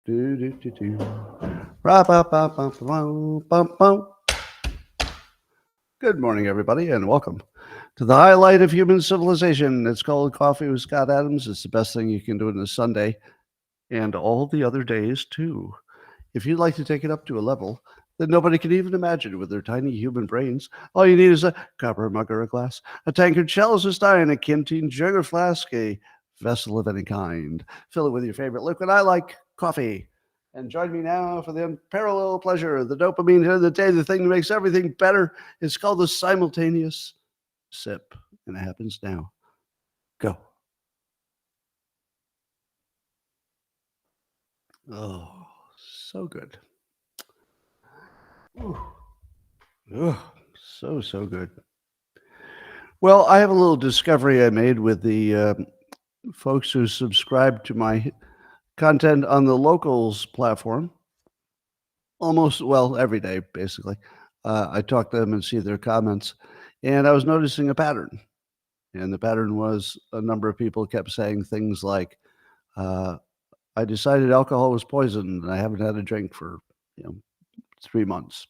Do, do, do, do. Ra, ba, ba, ba, ba, ba, ba. Good morning, everybody, and welcome to the highlight of human civilization. It's called Coffee with Scott Adams. It's the best thing you can do on a Sunday and all the other days, too. If you'd like to take it up to a level that nobody can even imagine with their tiny human brains, all you need is a copper mug or a glass, a tankard, chalice or stein, a canteen jug or flask, a vessel of any kind. Fill it with your favorite liquid. I like coffee. And join me now for the unparalleled pleasure, the dopamine hit of the day, the thing that makes everything better. It's called the simultaneous sip. And it happens now. Go. Oh, so good. Ooh. Oh, so good. Well, I have a little discovery I made with the folks who subscribe to my content on the Locals platform. Almost, well, every day, basically. I talk to them and see their comments. And I was noticing a pattern. And the pattern was a number of people kept saying things like, I decided alcohol was poison and I haven't had a drink for 3 months.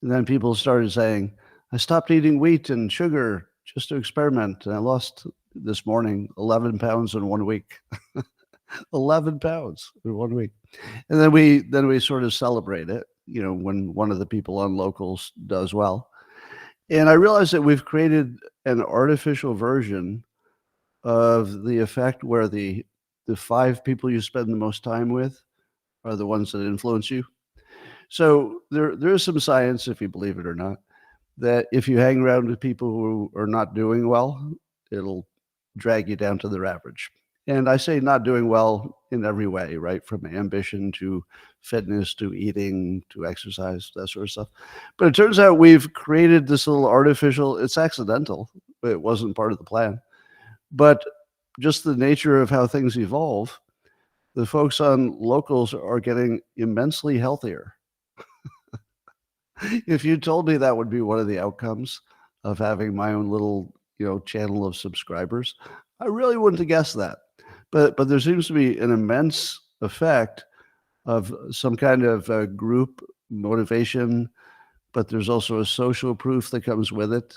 And then people started saying, I stopped eating wheat and sugar just to experiment. And I lost this morning 11 pounds in 1 week. 11 pounds in 1 week. And then we sort of celebrate it, when one of the people on Locals does well. And I realized that we've created an artificial version of the effect where the 5 people you spend the most time with are the ones that influence you. So there is some science, if you believe it or not, that if you hang around with people who are not doing well, it'll drag you down to their average. And I say not doing well in every way, right? From ambition to fitness to eating to exercise, that sort of stuff. But it turns out we've created this little artificial, it's accidental. It wasn't part of the plan. But just the nature of how things evolve, the folks on Locals are getting immensely healthier. If you told me that would be one of the outcomes of having my own little, channel of subscribers, I really wouldn't have guessed that. But there seems to be an immense effect of some kind of group motivation, but there's also a social proof that comes with it,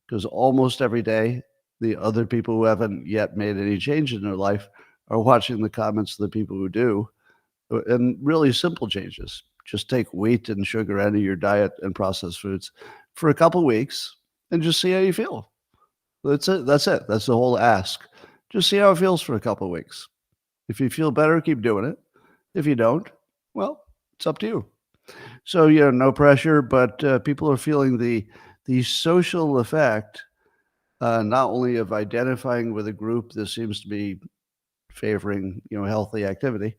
because almost every day, the other people who haven't yet made any change in their life are watching the comments of the people who do, and really simple changes. Just take wheat and sugar out of your diet and processed foods for a couple of weeks and just see how you feel. That's it. That's the whole ask. Just see how it feels for a couple of weeks. If you feel better, keep doing it. If you don't, well, it's up to you. So, no pressure, but people are feeling the social effect, not only of identifying with a group that seems to be favoring, healthy activity,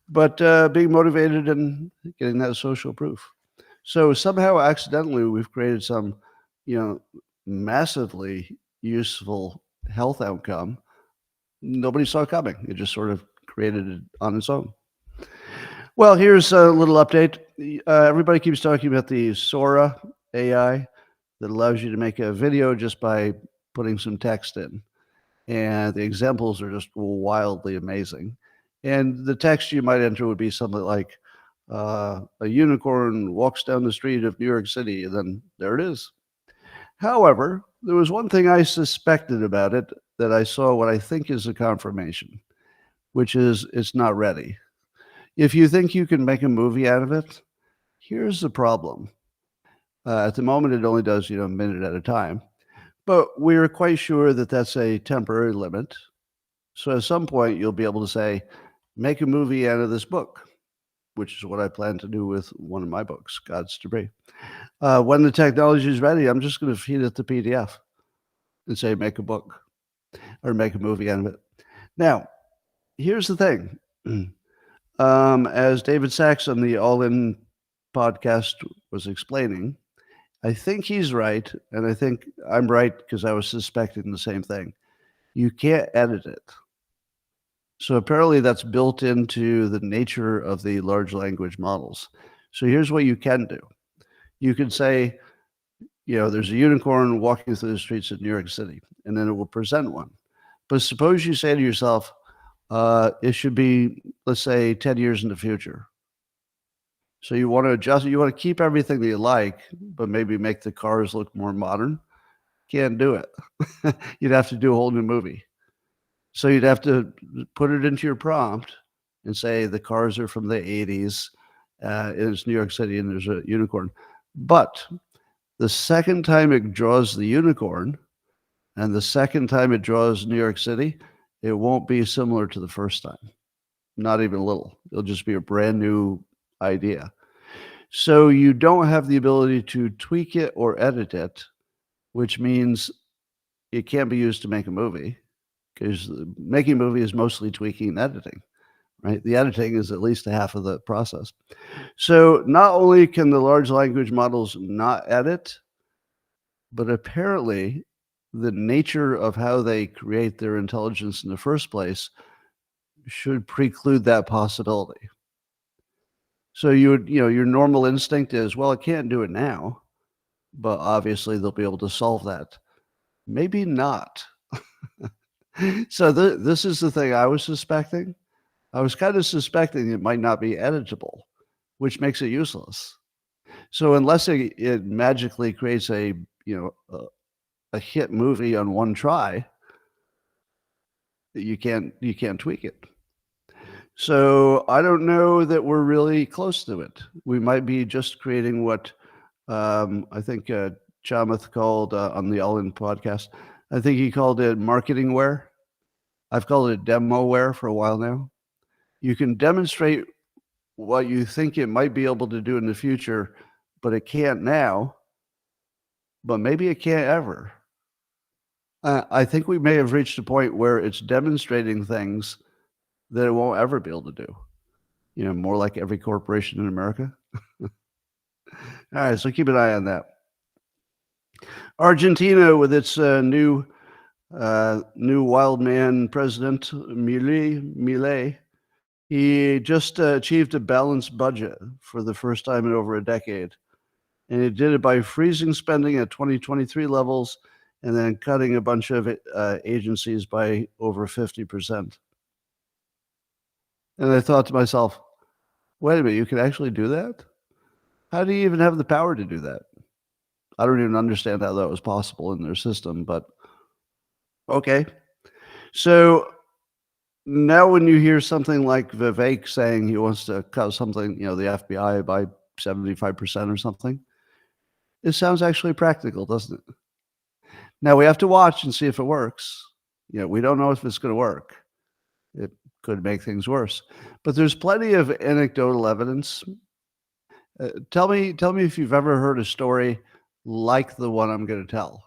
but being motivated and getting that social proof. So somehow accidentally, we've created some, massively useful health outcome nobody saw coming. It just sort of created it on its own. Well, here's a little update. Everybody keeps talking about the Sora AI that allows you to make a video just by putting some text in. And the examples are just wildly amazing. And the text you might enter would be something like, a unicorn walks down the street of New York City, and then there it is. However, there was one thing I suspected about it that I saw what I think is a confirmation, which is it's not ready. If you think you can make a movie out of it, here's the problem. At the moment, it only does, a minute at a time. But we're quite sure that that's a temporary limit. So at some point, you'll be able to say, make a movie out of this book, which is what I plan to do with one of my books, God's Debris. When the technology is ready, I'm just going to feed it the PDF and say, make a book or make a movie out of it. Now, here's the thing. As David Sachs on the All In podcast was explaining, I think he's right, and I think I'm right because I was suspecting the same thing. You can't edit it. So apparently that's built into the nature of the large language models. So here's what you can do. You can say, there's a unicorn walking through the streets of New York City, and then it will present one. But suppose you say to yourself, It should be, let's say, 10 years in the future. So you want to adjust, you want to keep everything that you like, but maybe make the cars look more modern. Can't do it. You'd have to do a whole new movie. So you'd have to put it into your prompt and say the cars are from the 80s. It's New York City and there's a unicorn. But the second time it draws the unicorn and the second time it draws New York City, it won't be similar to the first time. Not even a little. It'll just be a brand new idea. So you don't have the ability to tweak it or edit it, which means it can't be used to make a movie, because making a movie is mostly tweaking and editing, right? The editing is at least a half of the process. So not only can the large language models not edit, but apparently the nature of how they create their intelligence in the first place should preclude that possibility. So your normal instinct is, well, it can't do it now, but obviously they'll be able to solve that. Maybe not. So this is the thing I was suspecting. I was kind of suspecting it might not be editable, which makes it useless. So unless it magically creates a hit movie on one try, you can't tweak it. So I don't know that we're really close to it. We might be just creating what I think Chamath called on the All In podcast. I think he called it marketingware. I've called it demoware for a while now. You can demonstrate what you think it might be able to do in the future, but it can't now, but maybe it can't ever. I think we may have reached a point where it's demonstrating things that it won't ever be able to do. More like every corporation in America. All right, so keep an eye on that. Argentina, with its new wild man president, Milei, he just achieved a balanced budget for the first time in over a decade. And he did it by freezing spending at 2023 levels and then cutting a bunch of agencies by over 50%. And I thought to myself, wait a minute, you can actually do that? How do you even have the power to do that? I don't even understand how that was possible in their system, but okay. So now when you hear something like Vivek saying he wants to cut something, the FBI by 75% or something, it sounds actually practical, doesn't it? Now we have to watch and see if it works. We don't know if it's going to work. It could make things worse, but there's plenty of anecdotal evidence. Tell me if you've ever heard a story like the one I'm going to tell.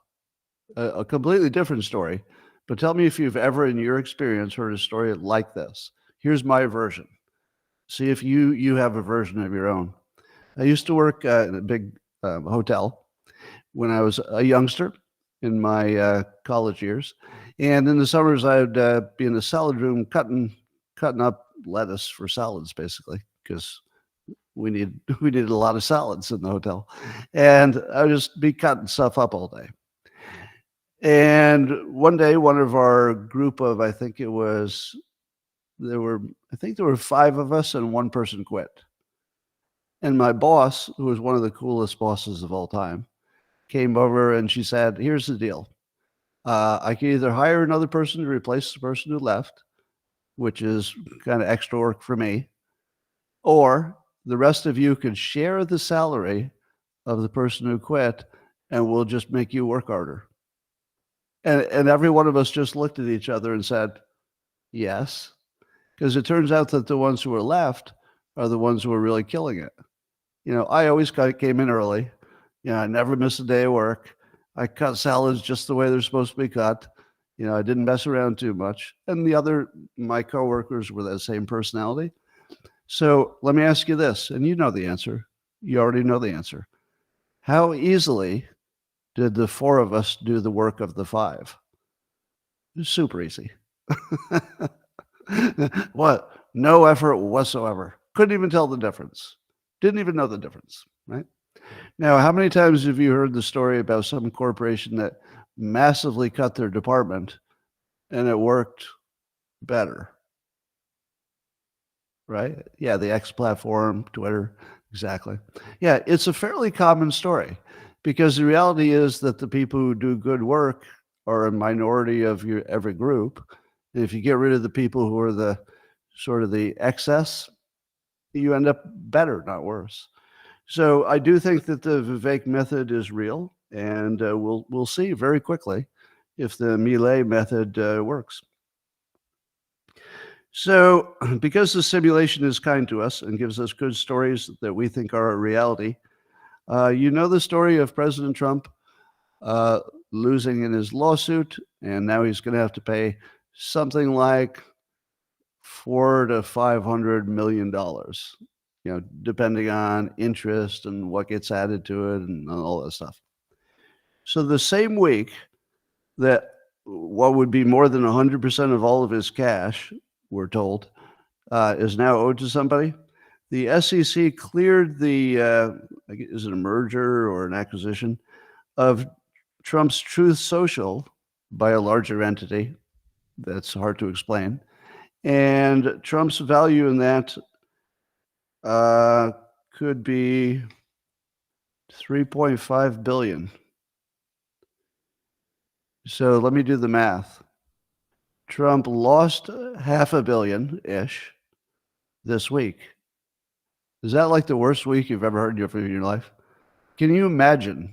A completely different story, but tell me if you've ever, in your experience, heard a story like this. Here's my version. See if you have a version of your own. I used to work in a big hotel when I was a youngster in my college years, and in the summers I'd be in the salad room cutting up lettuce for salads, basically, because we needed a lot of salads in the hotel, and I'd just be cutting stuff up all day. And one day, one of our group of, I think there were 5 of us, and one person quit. And my boss, who was one of the coolest bosses of all time, came over and she said, here's the deal. I can either hire another person to replace the person who left, which is kind of extra work for me, or the rest of you could share the salary of the person who quit, and we'll just make you work harder. And every one of us just looked at each other and said, yes, because it turns out that the ones who were left are the ones who are really killing it. I always came in early. I never missed a day of work. I cut salads just the way they're supposed to be cut. I didn't mess around too much. And my coworkers were that same personality. So let me ask you this, and you know the answer. You already know the answer. How easily did the 4 of us do the work of the 5? It was super easy. What? No effort whatsoever. Couldn't even tell the difference. Didn't even know the difference, right? Now, how many times have you heard the story about some corporation that massively cut their department and it worked better? right? Yeah, the X platform, Twitter, exactly. Yeah, it's a fairly common story because the reality is that the people who do good work are a minority of your every group. And if you get rid of the people who are the sort of the excess, you end up better, not worse. So I do think that the Vivek method is real, and we'll see very quickly if the Millet method works. So, because the simulation is kind to us and gives us good stories that we think are a reality, you know the story of President Trump uh, losing in his lawsuit, and now he's going to have to pay something like $400 to $500 million, depending on interest and what gets added to it and all that stuff. So the same week that what would be more than 100% of all of his cash, we're told, is now owed to somebody, the SEC cleared the, is it a merger or an acquisition, of Trump's Truth Social by a larger entity. That's hard to explain. And Trump's value in that could be 3.5 billion. So let me do the math. Trump lost $500 million-ish this week. Is that like the worst week you've ever heard in your life? Can you imagine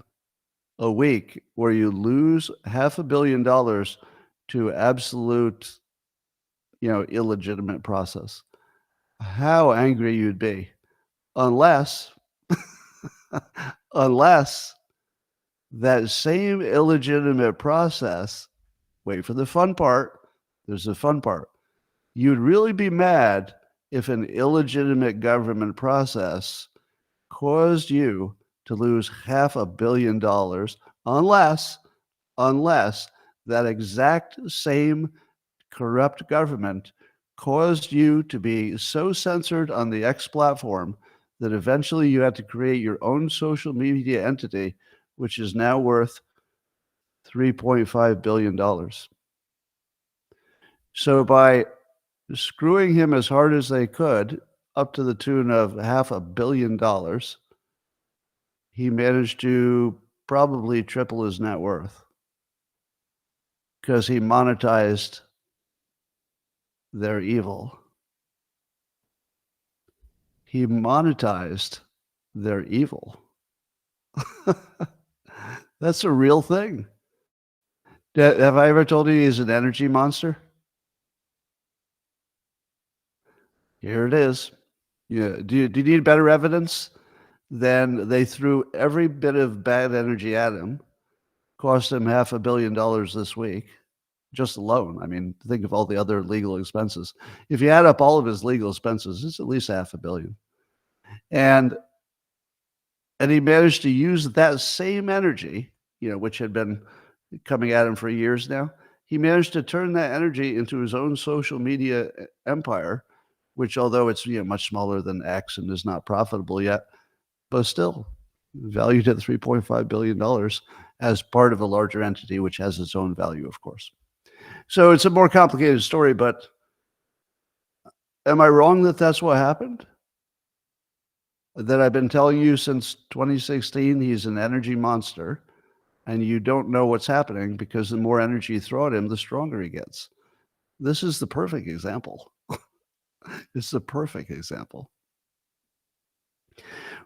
a week where you lose $500 million to absolute, illegitimate process? How angry you'd be, unless unless that same illegitimate process, wait for the fun part, there's a fun part. You'd really be mad if an illegitimate government process caused you to lose $500 million, unless that exact same corrupt government caused you to be so censored on the X platform that eventually you had to create your own social media entity, which is now worth $3.5 billion. So by screwing him as hard as they could, up to the tune of $500 million, he managed to probably triple his net worth because he monetized their evil. He monetized their evil. That's a real thing. Have I ever told you he's an energy monster? Here it is. Yeah. Do you need better evidence? Then they threw every bit of bad energy at him, cost him $500 million this week, just alone. I mean, think of all the other legal expenses. If you add up all of his legal expenses, it's at least $500 million. And he managed to use that same energy, which had been coming at him for years now. He managed to turn that energy into his own social media empire, which, although it's much smaller than X and is not profitable yet, but still valued at $3.5 billion as part of a larger entity, which has its own value, of course. So it's a more complicated story, but am I wrong that that's what happened? That I've been telling you since 2016, he's an energy monster, and you don't know what's happening because the more energy you throw at him, the stronger he gets. This is the perfect example. It's the perfect example.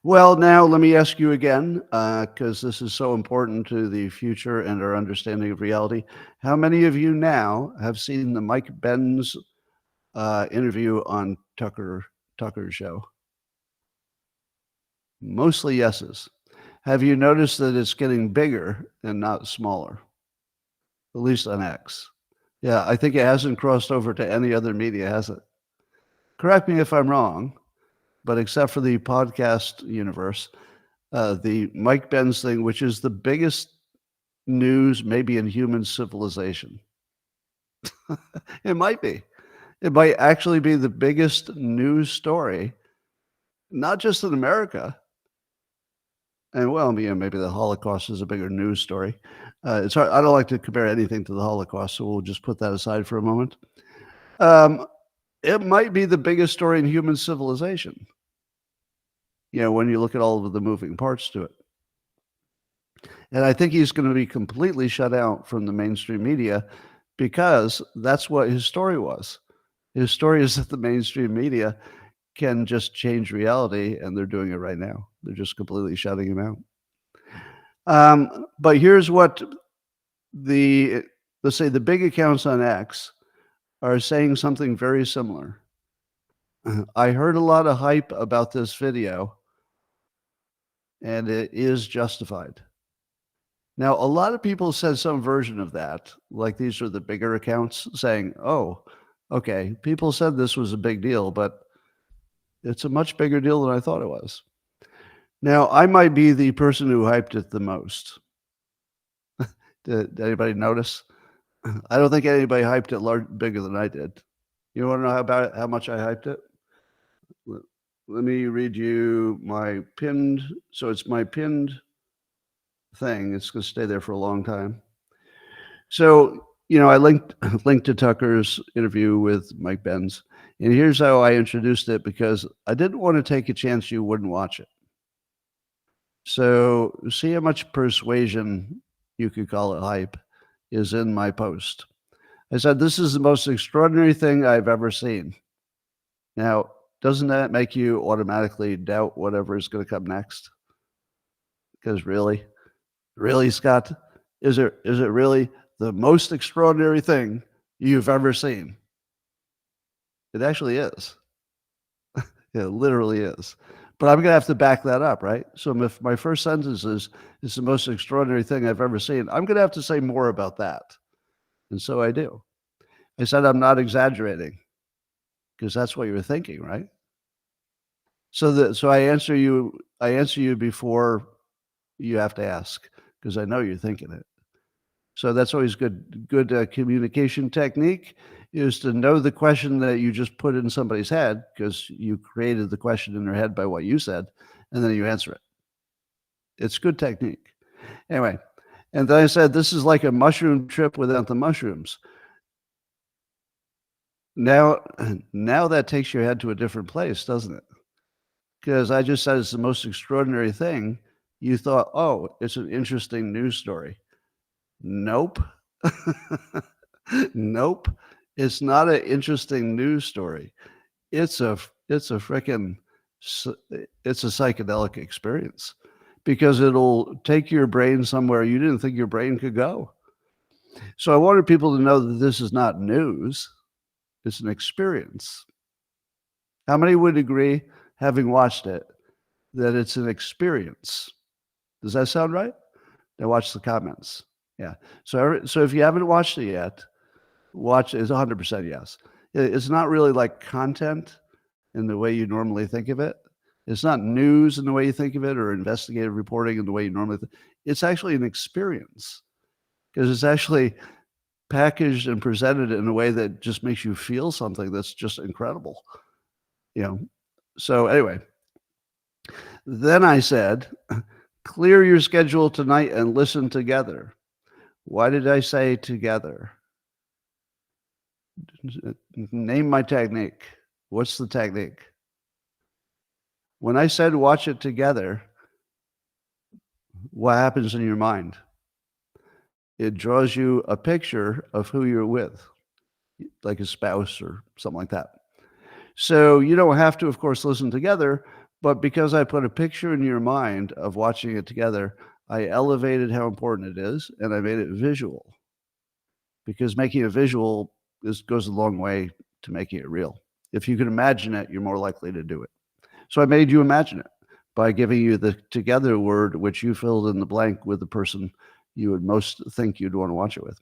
Well, now let me ask you again, because this is so important to the future and our understanding of reality. How many of you now have seen the Mike Benz interview on Tucker's show? Mostly yeses. Have you noticed that it's getting bigger and not smaller? At least on X. Yeah, I think it hasn't crossed over to any other media, has it? Correct me if I'm wrong, but except for the podcast universe, the Mike Benz thing, which is the biggest news maybe in human civilization. It might be. It might actually be the biggest news story, not just in America. And well, maybe the Holocaust is a bigger news story. It's hard. I don't like to compare anything to the Holocaust, so we'll just put that aside for a moment. it might be the biggest story in human civilization. When you look at all of the moving parts to it. And I think he's going to be completely shut out from the mainstream media because that's what his story was. His story is that the mainstream media can just change reality, and they're doing it right now. They're just completely shutting him out. But here's what let's say the big accounts on X are saying something very similar. I heard a lot of hype about this video, and it is justified. Now, a lot of people said some version of that, like these are the bigger accounts saying, oh, okay, people said this was a big deal, but it's a much bigger deal than I thought it was. Now, I might be the person who hyped it the most. Did anybody notice? I don't think anybody hyped it bigger than I did. You want to know how much I hyped it? Let me read you my pinned. So it's my pinned thing. It's going to stay there for a long time. So, I linked to Tucker's interview with Mike Benz. And here's how I introduced it, because I didn't want to take a chance you wouldn't watch it. So see how much persuasion, you could call it hype, is in my post. I said, this is the most extraordinary thing I've ever seen. Now, doesn't that make you automatically doubt whatever is going to come next? Because really, Scott, is it really the most extraordinary thing you've ever seen? It actually is. It literally is. But I'm going to have to back that up, right? So if my first sentence is, it's the most extraordinary thing I've ever seen, I'm going to have to say more about that. And so I do. I said I'm not exaggerating, because that's what you were thinking, right? So I answer you before you have to ask, because I know you're thinking it. So that's always good communication technique, is to know the question that you just put in somebody's head, because you created the question in their head by what you said, and then you answer it. It's good technique. Anyway, and then I said, this is like a mushroom trip without the mushrooms. Now that takes your head to a different place, doesn't it? Because I just said it's the most extraordinary thing. You thought, oh, it's an interesting news story. Nope. Nope. It's not an interesting news story. It's a psychedelic experience, because it'll take your brain somewhere you didn't think your brain could go. So I wanted people to know that this is not news. It's an experience. How many would agree, having watched it, that it's an experience? Does that sound right? Now watch the comments. Yeah. So if you haven't watched it yet, watch it. It's 100% yes. It's not really like content in the way you normally think of it. It's not news in the way you think of it, or investigative reporting in the way you normally think. It's actually an experience, because it's actually packaged and presented in a way that just makes you feel something that's just incredible. So anyway, then I said, clear your schedule tonight and listen together. Why did I say together? Name my technique. What's the technique? When I said watch it together, what happens in your mind? It draws you a picture of who you're with, like a spouse or something like that. So you don't have to, of course, listen together, but because I put a picture in your mind of watching it together, I elevated how important it is, and I made it visual, because making it visual goes a long way to making it real. If you can imagine it, you're more likely to do it. So I made you imagine it by giving you the together word, which you filled in the blank with the person you would most think you'd want to watch it with.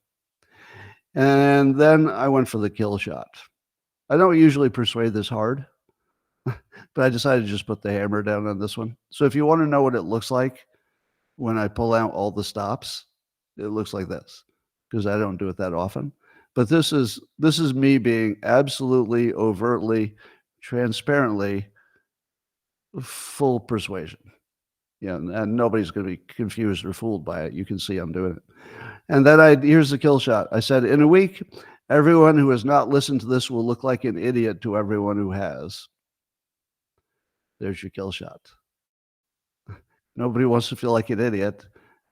And then I went for the kill shot. I don't usually persuade this hard, but I decided to just put the hammer down on this one. So if you want to know what it looks like when I pull out all the stops, it looks like this, because I don't do it that often. But this is me being absolutely, overtly, transparently full persuasion. And nobody's going to be confused or fooled by it. You can see I'm doing it. And then here's the kill shot. I said, in a week, Everyone who has not listened to this will look like an idiot to everyone who has. There's your kill shot. Nobody wants to feel like an idiot.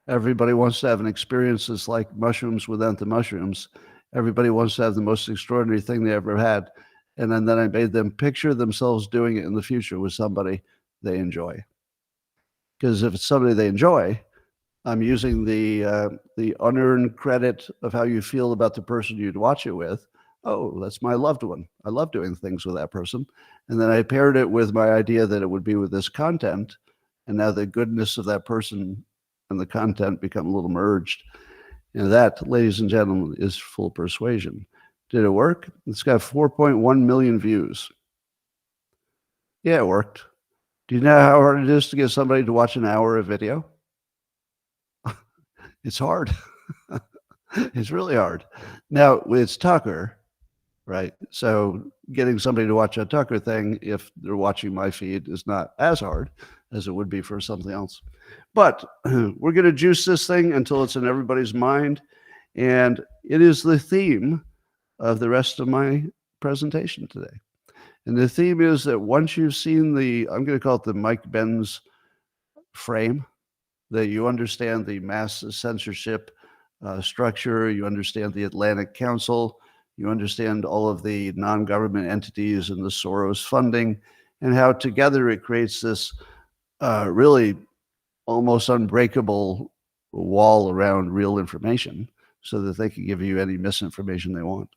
Everybody wants to have an experience that's like mushrooms without the mushrooms. Everybody wants to have the most extraordinary thing they ever had. And then I made them picture themselves doing it in the future with somebody they enjoy. Because if it's somebody they enjoy, I'm using the unearned credit of how you feel about the person you'd watch it with. Oh, that's my loved one. I love doing things with that person. And then I paired it with my idea that it would be with this content. And now the goodness of that person and the content become a little merged. And that, ladies and gentlemen, is full persuasion. Did it work? It's got 4.1 million views. Yeah, it worked. Do you know how hard it is to get somebody to watch an hour of video? It's hard. It's really hard. Now, it's Tucker, right? So getting somebody to watch a Tucker thing, if they're watching my feed, is not as hard as it would be for something else. But we're going to juice this thing until it's in everybody's mind. And it is the theme of the rest of my presentation today. And the theme is that once you've seen I'm going to call it the Mike Benz frame, that you understand the mass censorship structure, you understand the Atlantic Council, you understand all of the non-government entities and the Soros funding, and how together it creates this really almost unbreakable wall around real information so that they can give you any misinformation they want.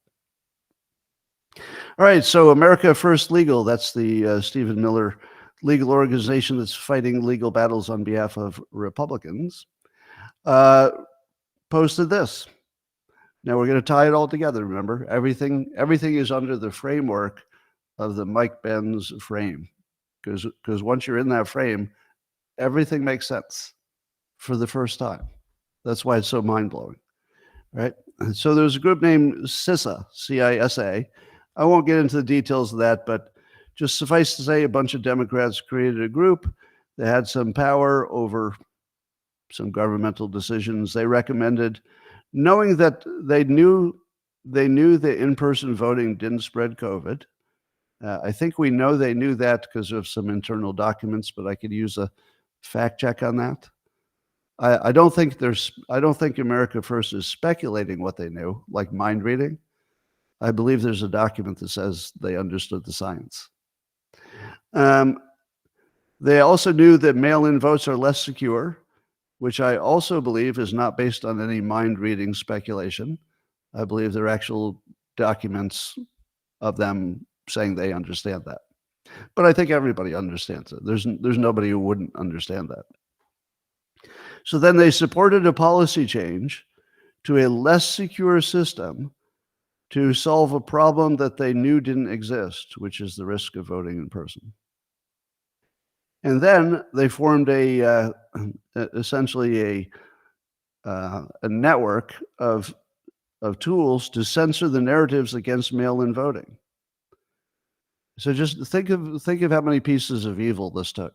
All right, so America First Legal, that's the Stephen Miller legal organization that's fighting legal battles on behalf of Republicans, posted this. Now we're going to tie it all together, remember? Everything is under the framework of the Mike Benz frame, because once you're in that frame, everything makes sense for the first time. That's why it's so mind-blowing, right? So there's a group named CISA, C-I-S-A. I won't get into the details of that, but just suffice to say, a bunch of Democrats created a group that had some power over some governmental decisions they recommended, knowing that they knew that in-person voting didn't spread COVID. I think we know they knew that because of some internal documents, but I could use a fact check on that. I don't think America First is speculating what they knew, like mind reading. I believe there's a document that says they understood the science. They also knew that mail-in votes are less secure, which I also believe is not based on any mind-reading speculation. I believe there are actual documents of them saying they understand that. But I think everybody understands it. There's nobody who wouldn't understand that. So then they supported a policy change to a less secure system to solve a problem that they knew didn't exist, which is the risk of voting in person. And then they formed essentially a network of tools to censor the narratives against mail-in voting. So just think of how many pieces of evil this took.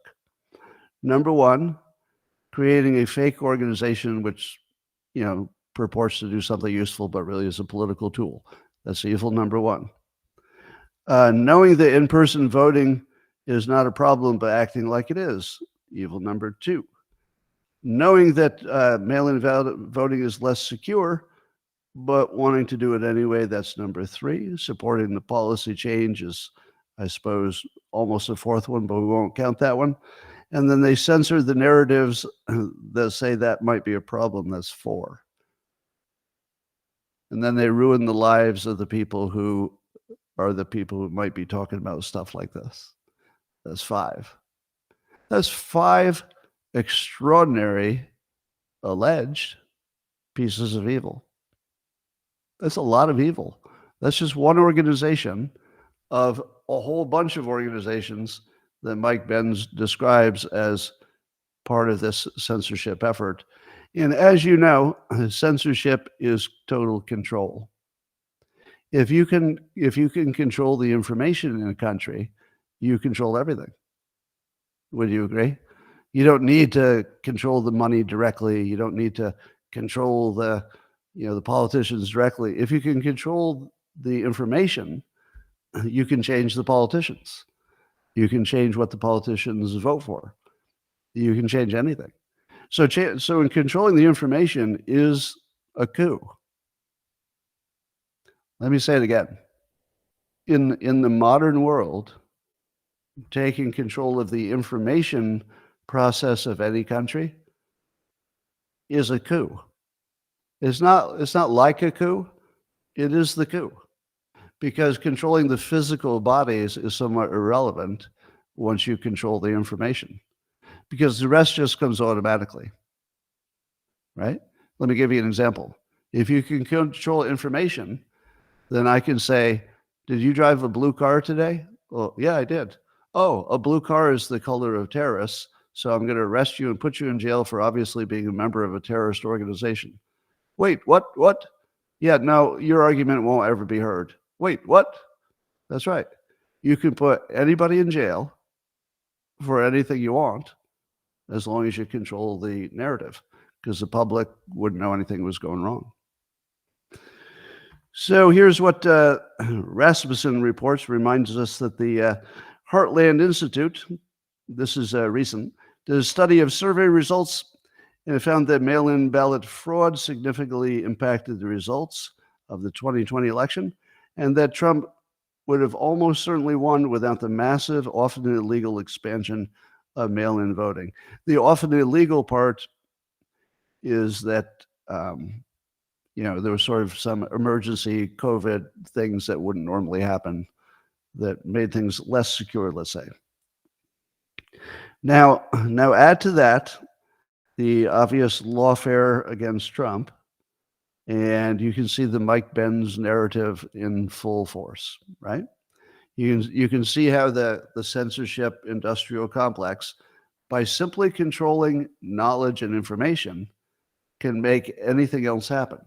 Number one, creating a fake organization which, purports to do something useful, but really is a political tool. That's evil number one. Knowing that in-person voting is not a problem, but acting like it is, evil number two. Knowing that mail-in voting is less secure, but wanting to do it anyway, that's number three. Supporting the policy change is, I suppose, almost a fourth one, but we won't count that one. And then they censor the narratives that say that might be a problem. That's four. And then they ruin the lives of the people who are the people who might be talking about stuff like this. That's five. That's five extraordinary alleged pieces of evil. That's a lot of evil. That's just one organization of a whole bunch of organizations that Mike Benz describes as part of this censorship effort. And as you know, censorship is total control. If you can control the information in a country, you control everything. Would you agree? You don't need to control the money directly. You don't need to control the the politicians directly. If you can control the information, you can change the politicians. You can change what the politicians vote for. You can change anything. So in controlling the information is a coup. Let me say it again. In the modern world, taking control of the information process of any country is a coup. It's not like a coup. It is the coup, because controlling the physical bodies is somewhat irrelevant once you control the information, because the rest just comes automatically, right? Let me give you an example. If you can control information, then I can say, did you drive a blue car today? Well, yeah, I did. Oh, a blue car is the color of terrorists, so I'm going to arrest you and put you in jail for obviously being a member of a terrorist organization. Wait, what? What? Yeah, no, your argument won't ever be heard. Wait, what? That's right. You can put anybody in jail for anything you want as long as you control the narrative, because the public wouldn't know anything was going wrong. So here's what Rasmussen reports, reminds us that the Heartland Institute, this is recent, did a study of survey results, and it found that mail-in ballot fraud significantly impacted the results of the 2020 election, and that Trump would have almost certainly won without the massive, often illegal expansion of mail-in voting. The often illegal part is that there was sort of some emergency COVID things that wouldn't normally happen that made things less secure, let's say. Now add to that the obvious lawfare against Trump, and you can see the Mike Benz narrative in full force, right? You can see how the censorship industrial complex, by simply controlling knowledge and information, can make anything else happen.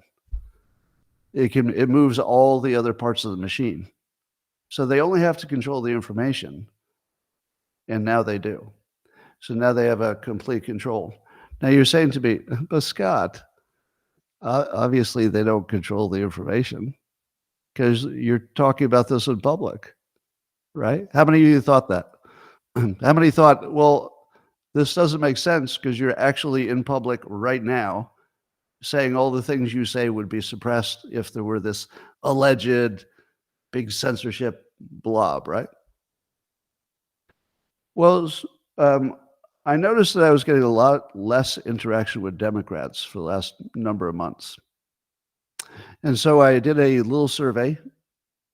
It moves all the other parts of the machine. So they only have to control the information, and now they do. So now they have a complete control. Now you're saying to me, but Scott, obviously they don't control the information because you're talking about this in public, right? How many of you thought that? How many thought, well, this doesn't make sense because you're actually in public right now saying all the things you say would be suppressed if there were this alleged big censorship blob, right? Well, I noticed that I was getting a lot less interaction with Democrats for the last number of months. And so I did a little survey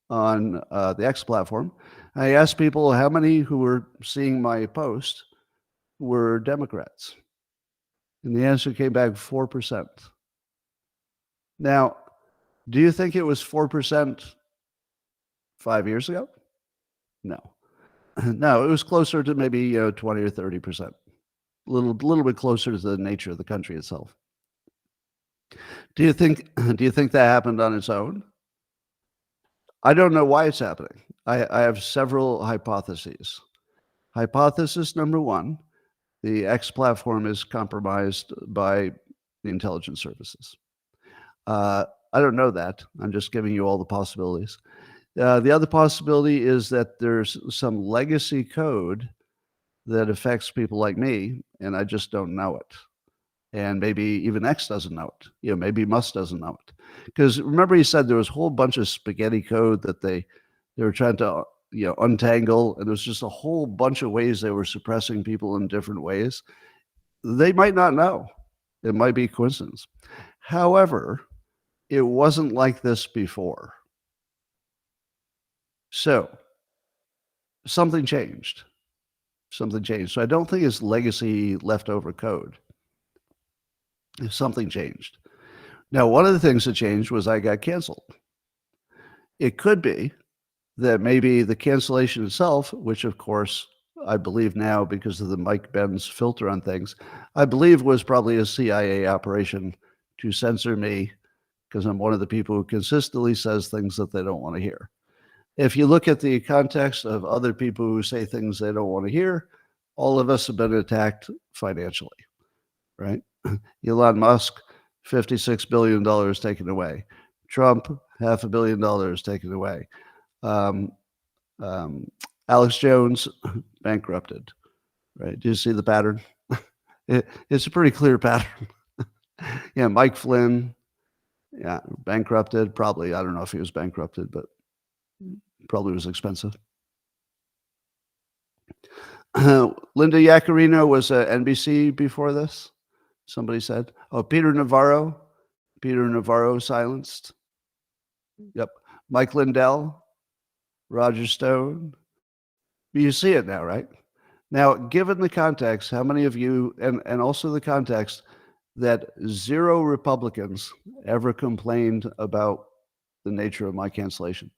on the X platform. I asked people how many who were seeing my post were Democrats. And the answer came back 4%. Now, do you think it was 4% 5 years ago? No. No, it was closer to maybe 20 or 30%. A little bit closer to the nature of the country itself. Do you think that happened on its own? I don't know why it's happening. I have several hypotheses. Hypothesis number one, the X platform is compromised by the intelligence services. I don't know that. I'm just giving you all the possibilities. The other possibility is that there's some legacy code that affects people like me, and I just don't know it. And maybe even X doesn't know it. Maybe Musk doesn't know it. Because remember, he said there was a whole bunch of spaghetti code that they were trying to untangle, and there was just a whole bunch of ways they were suppressing people in different ways. They might not know. It might be coincidence. However, it wasn't like this before. So something changed. Something changed. So I don't think it's legacy leftover code. Something changed. Now, one of the things that changed was I got canceled. It could be that maybe the cancellation itself, which of course I believe now because of the Mike Benz filter on things, I believe was probably a CIA operation to censor me because I'm one of the people who consistently says things that they don't want to hear. If you look at the context of other people who say things they don't want to hear, all of us have been attacked financially, right? Elon Musk $56 billion taken away. Trump, $500 million taken away. Alex Jones, bankrupted. Right? Do you see the pattern? It's a pretty clear pattern. Yeah, Mike Flynn, yeah, bankrupted. Probably, I don't know if he was bankrupted, but probably was expensive. Linda Yaccarino was NBC before this. Somebody said, oh, Peter Navarro silenced. Yep. Mike Lindell, Roger Stone. You see it now, right? Now, given the context, how many of you, and also the context that 0 Republicans ever complained about the nature of my cancellation?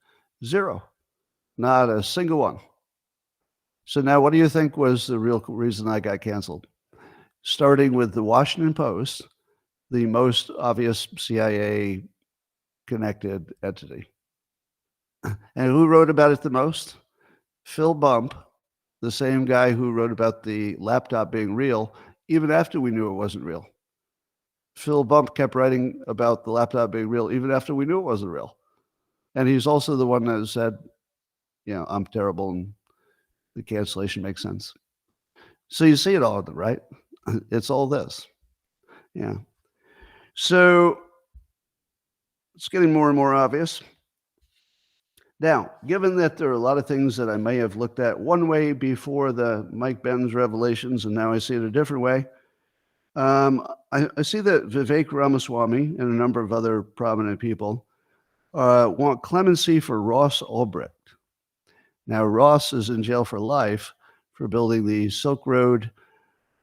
0. Not a single one. So now what do you think was the real reason I got canceled? Starting with the Washington Post, the most obvious CIA connected entity. And who wrote about it the most? Phil Bump, the same guy who wrote about the laptop being real, even after we knew it wasn't real. Phil Bump kept writing about the laptop being real, even after we knew it wasn't real. And he's also the one that said, you know, I'm terrible and the cancellation makes sense. So you see it all, right? It's all this. Yeah. So it's getting more and more obvious. Now, given that there are a lot of things that I may have looked at one way before the Mike Benz revelations, and now I see it a different way, I see that Vivek Ramaswamy and a number of other prominent people want clemency for Ross Ulbricht. Now, Ross is in jail for life for building the Silk Road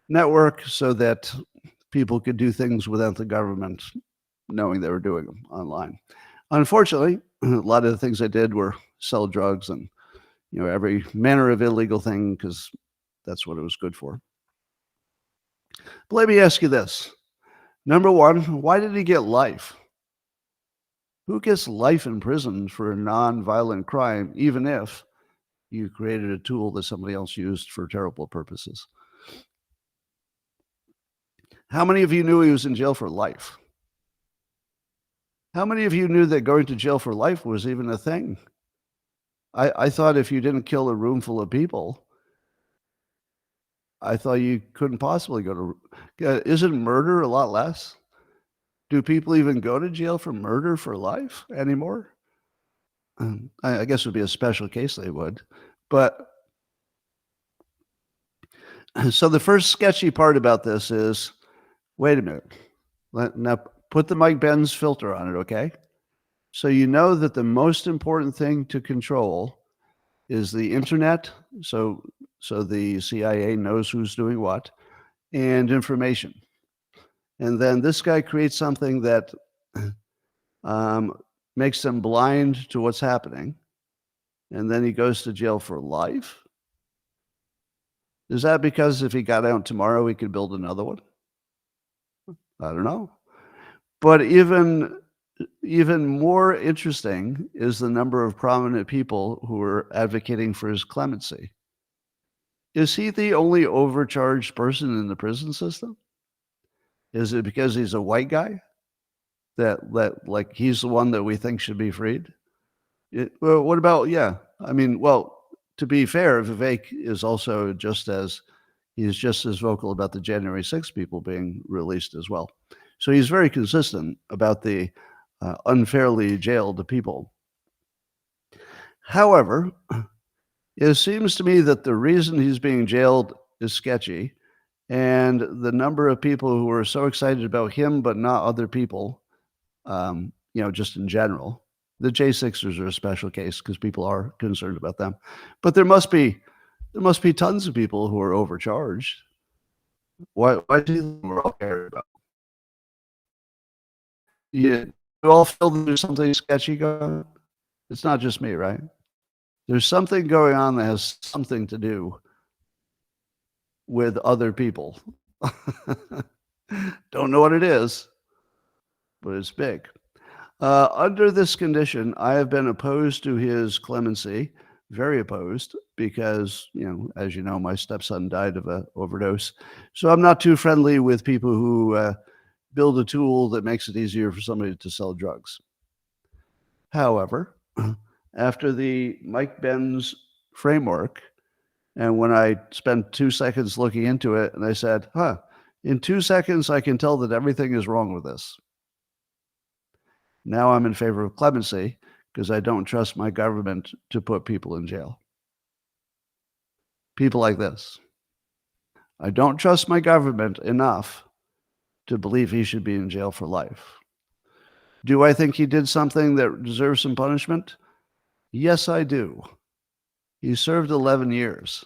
network so that people could do things without the government knowing they were doing them online. Unfortunately, a lot of the things I did were sell drugs and, you know, every manner of illegal thing because that's what it was good for. But let me ask you this. Number one, why did he get life? Who gets life in prison for a non-violent crime, even if you created a tool that somebody else used for terrible purposes? How many of you knew he was in jail for life? How many of you knew that going to jail for life was even a thing? I thought if you didn't kill a room full of people, I thought you couldn't possibly go to... Isn't murder a lot less? Do people even go to jail for murder for life anymore? I guess it would be a special case they would. But so the first sketchy part about this is, wait a minute. Now put the Mike Benz filter on it, okay? So you know that the most important thing to control is the internet, so the CIA knows who's doing what, and information. And then this guy creates something that makes them blind to what's happening, and then he goes to jail for life? Is that because if he got out tomorrow, he could build another one? I don't know. But even more interesting is the number of prominent people who are advocating for his clemency. Is he the only overcharged person in the prison system? Is it because he's a white guy that like he's the one that we think should be freed? Well, what about, yeah, I mean, well, to be fair, Vivek is also he's just as vocal about the January 6th people being released as well. So he's very consistent about the unfairly jailed people. However, it seems to me that the reason he's being jailed is sketchy, and the number of people who are so excited about him but not other people, you know, just in general. The J6ers are a special case because people are concerned about them, but there must be tons of people who are overcharged. Why do you think we're all cared about? You all feel that there's something sketchy going on? It's not just me, right? There's something going on that has something to do with other people. Don't know what it is, but it's big. Under this condition, I have been opposed to his clemency, very opposed, because, you know, as you know, my stepson died of an overdose. So I'm not too friendly with people who build a tool that makes it easier for somebody to sell drugs. However, after the Mike Benz framework, and when I spent 2 seconds looking into it, and I said, in 2 seconds, I can tell that everything is wrong with this. Now I'm in favor of clemency because I don't trust my government to put people in jail. People like this. I don't trust my government enough to believe he should be in jail for life. Do I think he did something that deserves some punishment? Yes, I do. He served 11 years.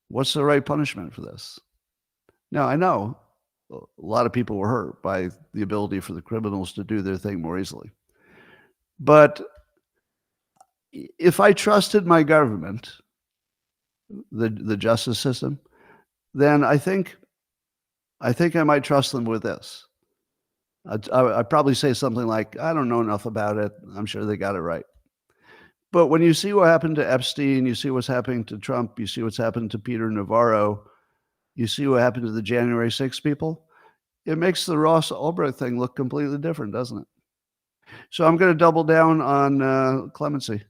What's the right punishment for this? Now, I know a lot of people were hurt by the ability for the criminals to do their thing more easily. But if I trusted my government, the justice system, then I think I might trust them with this. I'd probably say something like, I don't know enough about it. I'm sure they got it right. But when you see what happened to Epstein, you see what's happening to Trump, you see what's happened to Peter Navarro, you see what happened to the January 6th people, it makes the Ross Ulbricht thing look completely different, doesn't it? So I'm going to double down on clemency.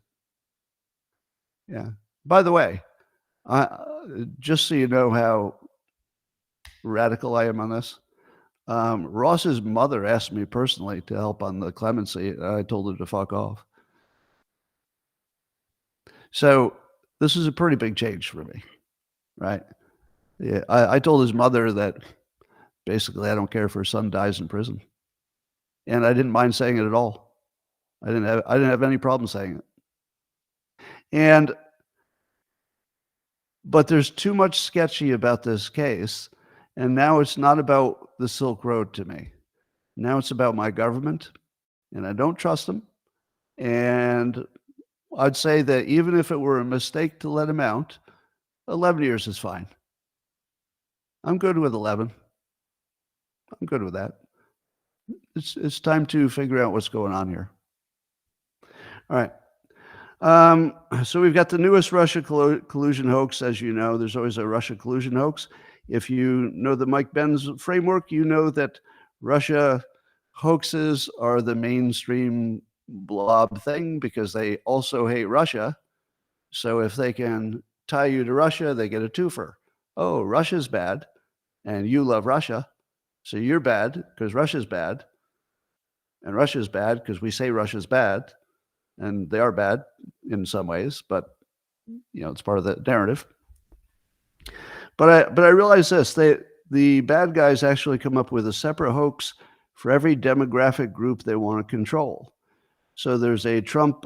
Yeah. By the way, just so you know how radical I am on this, Ross's mother asked me personally to help on the clemency. I told her to fuck off. So this is a pretty big change for me, right? Yeah, I told his mother that basically I don't care if her son dies in prison, and I didn't mind saying it at all. I didn't have any problem saying it. But there's too much sketchy about this case, and now it's not about the Silk Road to me. Now it's about my government, and I don't trust them. And I'd say that even if it were a mistake to let him out, 11 years is fine. I'm good with 11. I'm good with that. It's time to figure out what's going on here. All right. So we've got the newest Russia collusion hoax. As you know, there's always a Russia collusion hoax. If you know the Mike Benz framework, you know that Russia hoaxes are the mainstream blob thing because they also hate Russia. So if they can tie you to Russia, they get a twofer. Oh, Russia's bad, and you love Russia, so you're bad because Russia's bad, and Russia's bad because we say Russia's bad, and they are bad in some ways, but it's part of the narrative. But I realize this: the bad guys actually come up with a separate hoax for every demographic group they want to control. So there's a Trump,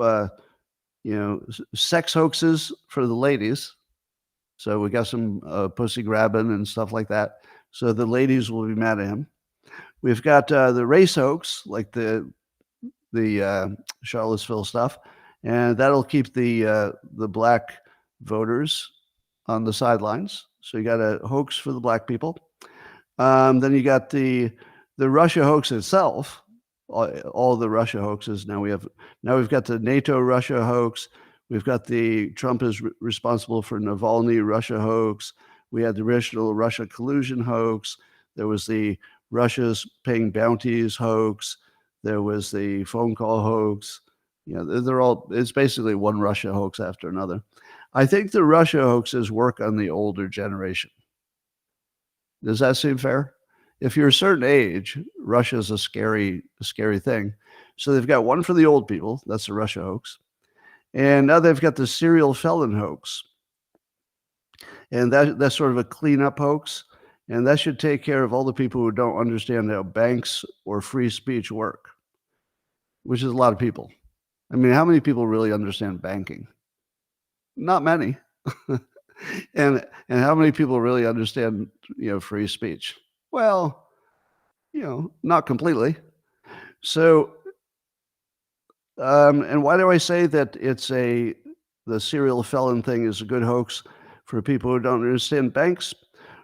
sex hoaxes for the ladies. So we got some pussy grabbing and stuff like that. So the ladies will be mad at him. We've got the race hoax, like the Charlottesville stuff, and that'll keep the black voters on the sidelines. So you got a hoax for the black people. Then you got the Russia hoax itself. All the Russia hoaxes. Now we've got the NATO Russia hoax. We've got the Trump is responsible for Navalny Russia hoax. We had the original Russia collusion hoax. There was the Russia's paying bounties hoax. There was the phone call hoax. It's basically one Russia hoax after another. I think the Russia hoaxes work on the older generation. Does that seem fair? If you're a certain age, Russia is a scary thing. So they've got one for the old people. That's the Russia hoax. And now they've got the serial felon hoax. And that's sort of a cleanup hoax. And that should take care of all the people who don't understand how banks or free speech work, which is a lot of people. I mean, how many people really understand banking? Not many. and how many people really understand, free speech? Well, not completely. So, and why do I say that the serial felon thing is a good hoax for people who don't understand banks?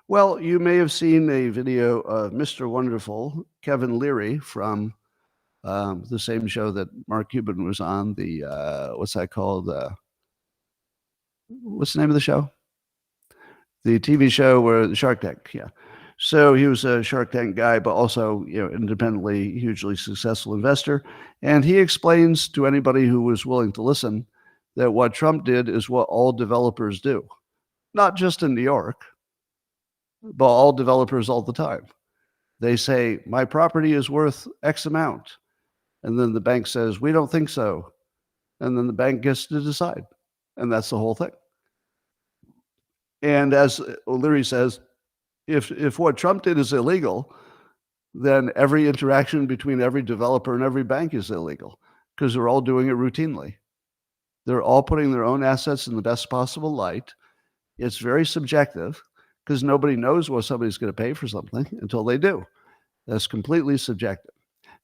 Well, you may have seen a video of Mr. Wonderful, Kevin Leary, from the same show that Mark Cuban was on. What's that called? What's the name of the show? The TV show where the Shark Tank, yeah. So he was a Shark Tank guy, but also, independently hugely successful investor. And he explains to anybody who was willing to listen that what Trump did is what all developers do, not just in New York, but all developers all the time. They say, my property is worth X amount. And then the bank says, we don't think so. And then the bank gets to decide. And that's the whole thing. And as O'Leary says, if what Trump did is illegal, then every interaction between every developer and every bank is illegal because they're all doing it routinely. They're all putting their own assets in the best possible light. It's very subjective because nobody knows what somebody's going to pay for something until they do. That's completely subjective.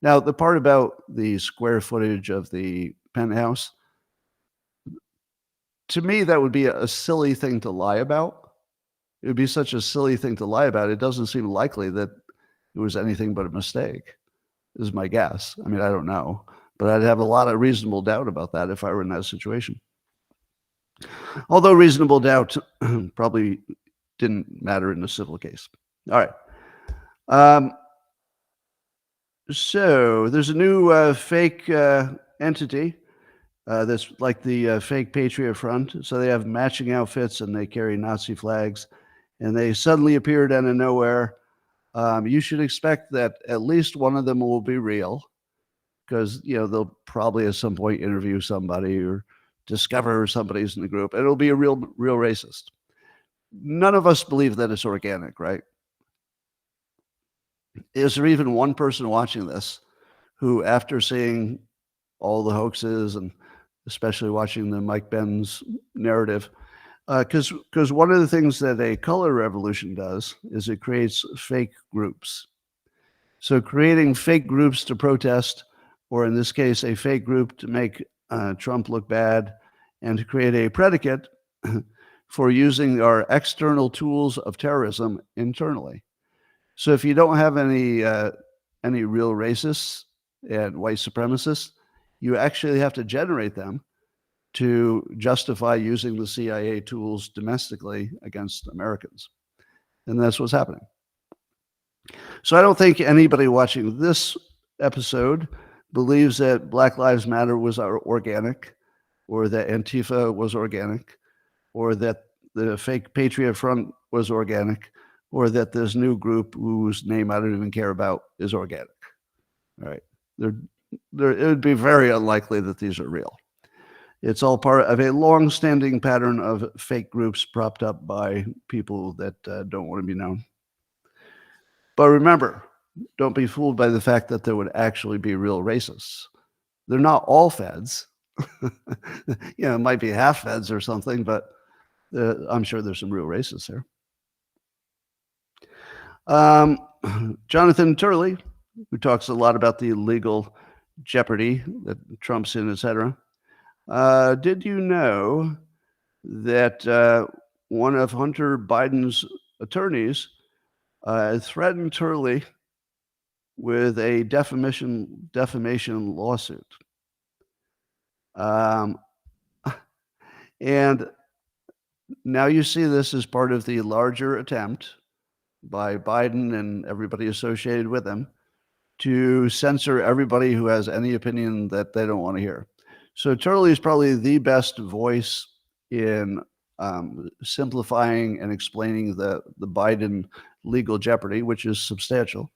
Now, the part about the square footage of the penthouse, to me, that would be a silly thing to lie about. It would be such a silly thing to lie about. It doesn't seem likely that it was anything but a mistake, is my guess. I mean, I don't know, but I'd have a lot of reasonable doubt about that if I were in that situation. Although reasonable doubt probably didn't matter in the civil case. All right. So there's a new fake entity that's like the fake Patriot Front. So they have matching outfits and they carry Nazi flags, and they suddenly appeared out of nowhere. You should expect that at least one of them will be real, because they'll probably at some point interview somebody or discover somebody's in the group, and it'll be a real racist. None of us believe that it's organic, right? Is there even one person watching this who, after seeing all the hoaxes and especially watching the Mike Benz narrative, because one of the things that a color revolution does is it creates fake groups. So creating fake groups to protest, or in this case, a fake group to make Trump look bad, and to create a predicate for using our external tools of terrorism internally. So if you don't have any real racists and white supremacists, you actually have to generate them to justify using the CIA tools domestically against Americans. And that's what's happening. So I don't think anybody watching this episode believes that Black Lives Matter was organic, or that Antifa was organic, or that the fake Patriot Front was organic, or that this new group whose name I don't even care about is organic. All right. It would be very unlikely that these are real. It's all part of a long-standing pattern of fake groups propped up by people that don't want to be known. But remember, don't be fooled by the fact that there would actually be real racists. They're not all feds. It might be half feds or something, but I'm sure there's some real racists here. Jonathan Turley, who talks a lot about the legal jeopardy that Trump's in, etc. Did you know that one of Hunter Biden's attorneys threatened Turley with a defamation lawsuit? And now you see this as part of the larger attempt by Biden and everybody associated with him to censor everybody who has any opinion that they don't want to hear. So Turley is probably the best voice in simplifying and explaining the Biden legal jeopardy, which is substantial.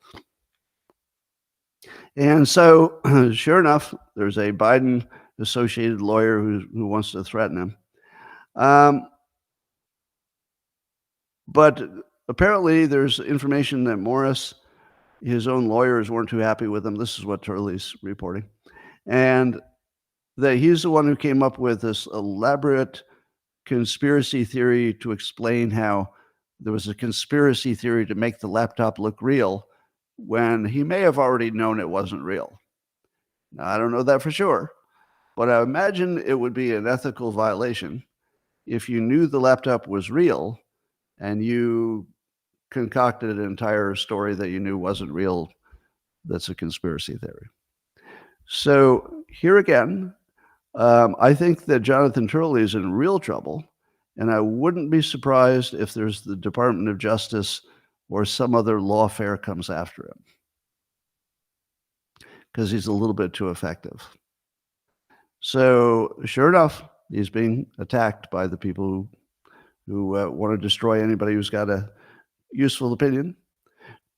And so, sure enough, there's a Biden associated lawyer who wants to threaten him. But apparently there's information that Morris, his own lawyers, weren't too happy with him. This is what Turley's reporting. And that he's the one who came up with this elaborate conspiracy theory to explain how there was a conspiracy theory to make the laptop look real when he may have already known it wasn't real. Now, I don't know that for sure, but I imagine it would be an ethical violation if you knew the laptop was real and you concocted an entire story that you knew wasn't real. That's a conspiracy theory. So here again, I think that Jonathan Turley is in real trouble, and I wouldn't be surprised if there's the Department of Justice or some other lawfare comes after him because he's a little bit too effective. So sure enough, he's being attacked by the people who want to destroy anybody who's got a useful opinion.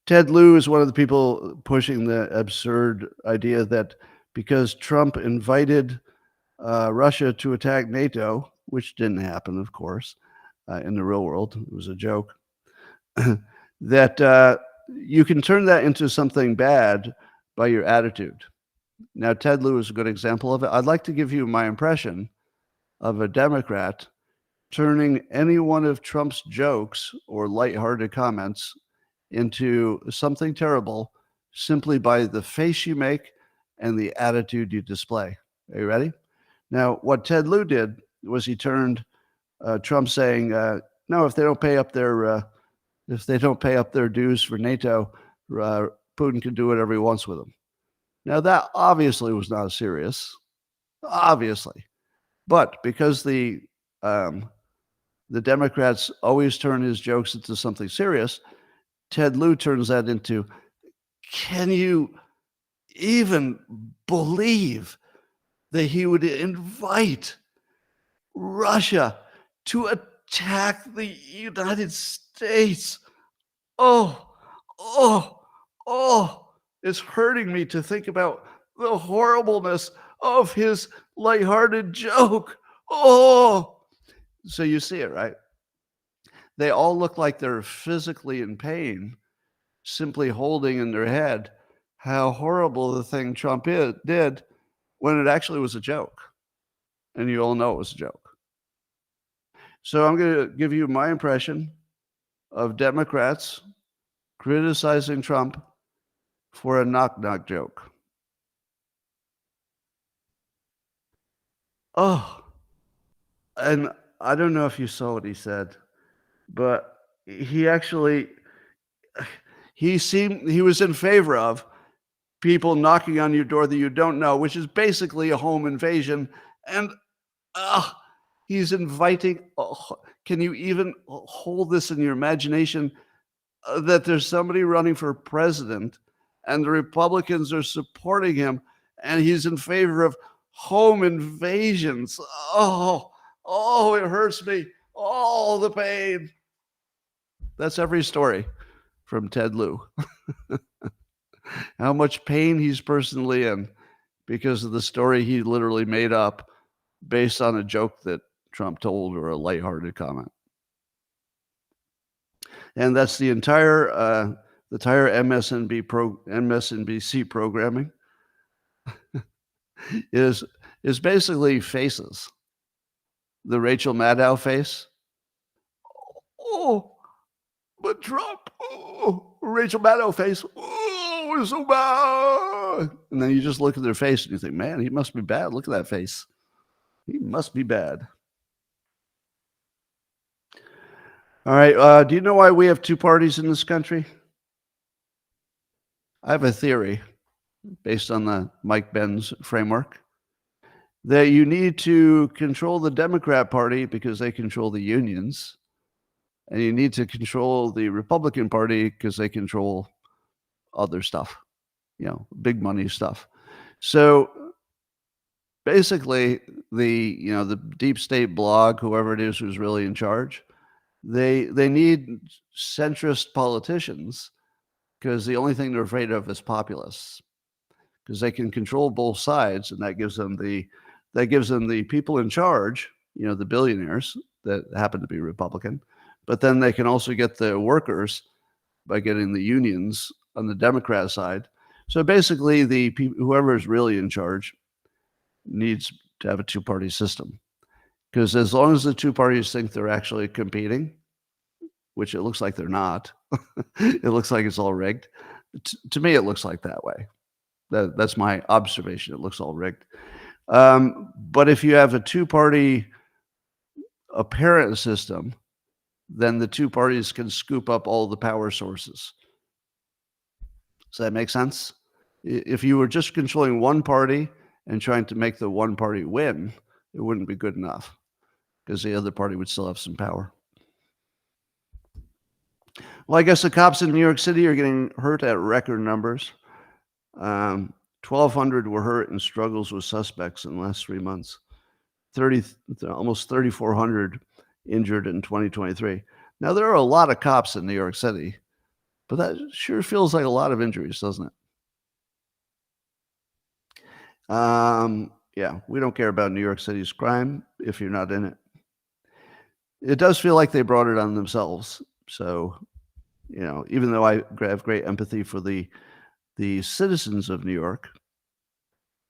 Ted Lieu is one of the people pushing the absurd idea that because Trump invited Russia to attack NATO, which didn't happen, of course, in the real world, it was a joke, that you can turn that into something bad by your attitude. Now, Ted Lieu is a good example of it. I'd like to give you my impression of a Democrat turning any one of Trump's jokes or lighthearted comments into something terrible simply by the face you make and the attitude you display. Are you ready? Now, what Ted Lieu did was he turned Trump saying, "No, if they don't pay up their dues for NATO, Putin can do whatever he wants with them." Now, that obviously was not serious, obviously, but because the Democrats always turn his jokes into something serious, Ted Lieu turns that into, can you even believe that he would invite Russia to attack the United States? Oh, it's hurting me to think about the horribleness of his lighthearted joke. Oh, so you see it, right? They all look like they're physically in pain, simply holding in their head how horrible the thing Trump did when it actually was a joke. And you all know it was a joke. So I'm going to give you my impression of Democrats criticizing Trump for a knock-knock joke. Oh, and I don't know if you saw what he said, but he actually, he was in favor of people knocking on your door that you don't know, which is basically a home invasion. And he's inviting, can you even hold this in your imagination, that there's somebody running for president and the Republicans are supporting him and he's in favor of home invasions? Oh, it hurts me. Oh, the pain. That's every story from Ted Lieu. How much pain he's personally in because of the story he literally made up based on a joke that Trump told or a lighthearted comment. And that's the entire MSNBC programming is basically faces. The Rachel Maddow face. Oh, but Trump. Oh, Rachel Maddow face. Oh, it's so bad. And then you just look at their face and you think, man, he must be bad. Look at that face. He must be bad. All right. Do you know why we have two parties in this country? I have a theory based on the Mike Benz framework that you need to control the Democrat Party because they control the unions, and you need to control the Republican Party because they control other stuff, big money stuff. So basically, the deep state blog, whoever it is who's really in charge, they need centrist politicians because the only thing they're afraid of is populists, because they can control both sides, and that gives them the people in charge, the billionaires that happen to be Republican, but then they can also get the workers by getting the unions on the Democrat side. So basically, whoever is really in charge needs to have a two-party system, because as long as the two parties think they're actually competing, which it looks like they're not, it looks like it's all rigged. To me, it looks like that way. That's my observation. It looks all rigged. But if you have a two-party apparent system, then the two parties can scoop up all the power sources. Does that make sense? If you were just controlling one party and trying to make the one party win, it wouldn't be good enough because the other party would still have some power. Well, I guess the cops in New York City are getting hurt at record numbers. 1,200 were hurt in struggles with suspects in the last 3 months. 30, almost 3,400 injured in 2023. Now, there are a lot of cops in New York City, but that sure feels like a lot of injuries, doesn't it? Yeah, we don't care about New York City's crime if you're not in it. It does feel like they brought it on themselves. So, even though I have great empathy for the citizens of New York,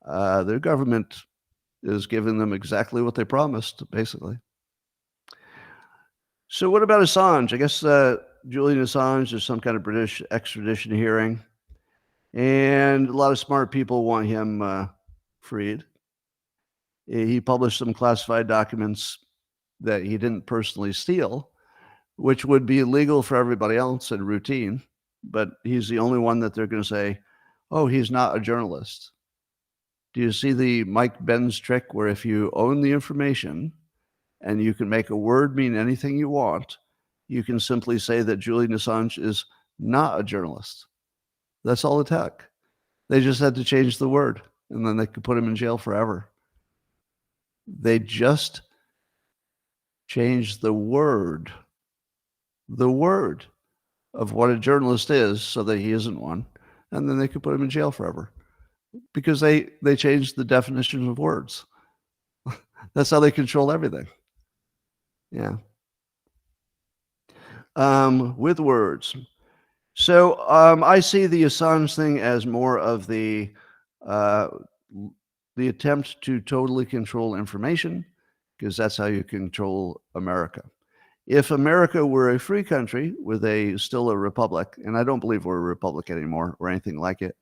their government is giving them exactly what they promised, basically. So what about Assange? I guess Julian Assange, there's some kind of British extradition hearing, and a lot of smart people want him freed. He published some classified documents that he didn't personally steal, which would be illegal for everybody else and routine, but he's the only one that they're going to say, oh, he's not a journalist. Do you see the Mike Benz trick where if you own the information and you can make a word mean anything you want, you can simply say that Julian Assange is not a journalist. That's all it took. They just had to change the word, and then they could put him in jail forever. They just changed the word of what a journalist is so that he isn't one, and then they could put him in jail forever because they changed the definition of words. That's how they control everything. Yeah. With words. So I see the Assange thing as more of the attempt to totally control information, because that's how you control America. If America were a free country with still a republic, and I don't believe we're a republic anymore or anything like it,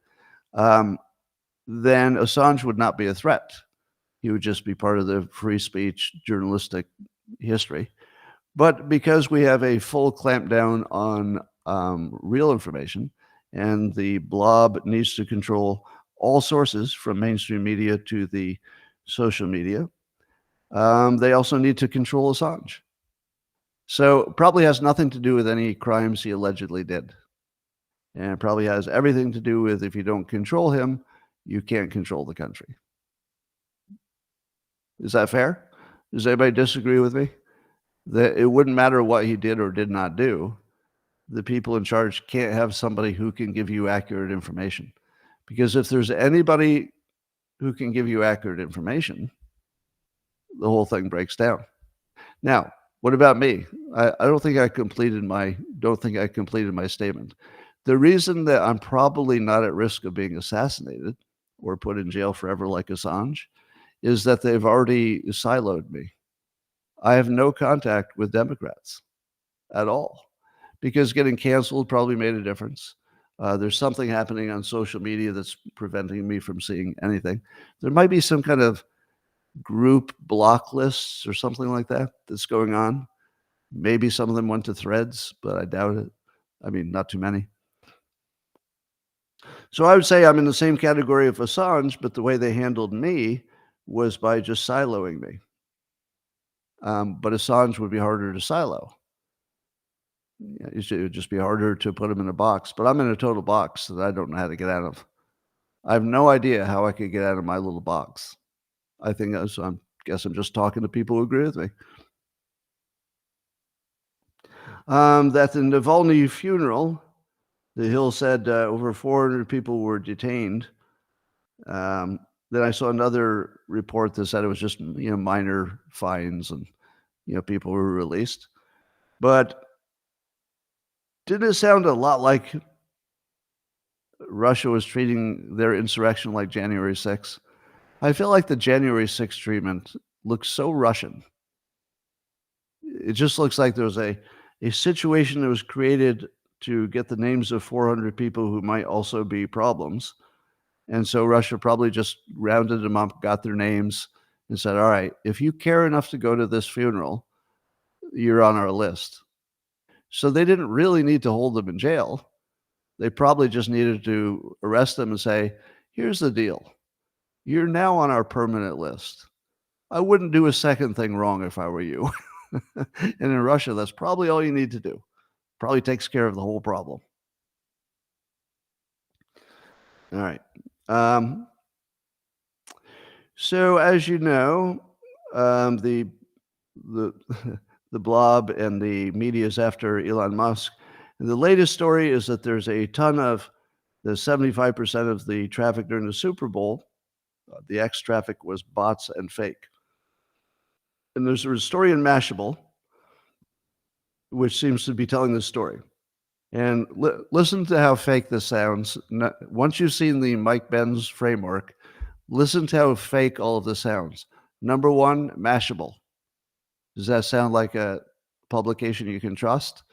then Assange would not be a threat. He would just be part of the free speech journalistic history. But because we have a full clampdown on real information, and the blob needs to control all sources from mainstream media to the social media, they also need to control Assange. So it probably has nothing to do with any crimes he allegedly did. And it probably has everything to do with if you don't control him, you can't control the country. Is that fair? Does anybody disagree with me? That it wouldn't matter what he did or did not do. The people in charge can't have somebody who can give you accurate information. Because if there's anybody who can give you accurate information, the whole thing breaks down. Now, what about me? I don't think I completed my statement. The reason that I'm probably not at risk of being assassinated or put in jail forever like Assange is that they've already siloed me. I have no contact with Democrats at all, because getting canceled probably made a difference. There's something happening on social media that's preventing me from seeing anything. There might be some kind of group block lists or something like that that's going on. Maybe some of them went to Threads, but I doubt it. I mean, not too many. So I would say I'm in the same category of Assange, but the way they handled me was by just siloing me. But Assange would be harder to silo. It would just be harder to put him in a box. But I'm in a total box that I don't know how to get out of. I have no idea how I could get out of my little box. I guess I'm just talking to people who agree with me. That the Navalny funeral, the Hill said over 400 people were detained. Then I saw another report that said it was just minor fines and people were released. But didn't it sound a lot like Russia was treating their insurrection like January 6th? I feel like the January 6th treatment looks so Russian. It just looks like there was a situation that was created to get the names of 400 people who might also be problems. And so Russia probably just rounded them up, got their names, and said, all right, if you care enough to go to this funeral, you're on our list. So they didn't really need to hold them in jail. They probably just needed to arrest them and say, here's the deal. You're now on our permanent list. I wouldn't do a second thing wrong if I were you. And in Russia, that's probably all you need to do. Probably takes care of the whole problem. All right. So as you know, the the blob and the media is after Elon Musk. And the latest story is that there's a ton of the 75% of the traffic during the Super Bowl, the X traffic was bots and fake. And there's a story in Mashable which seems to be telling this story. And listen to how fake this sounds. Once you've seen the Mike Benz framework, listen to how fake all of this sounds. Number one, Mashable. Does that sound like a publication you can trust?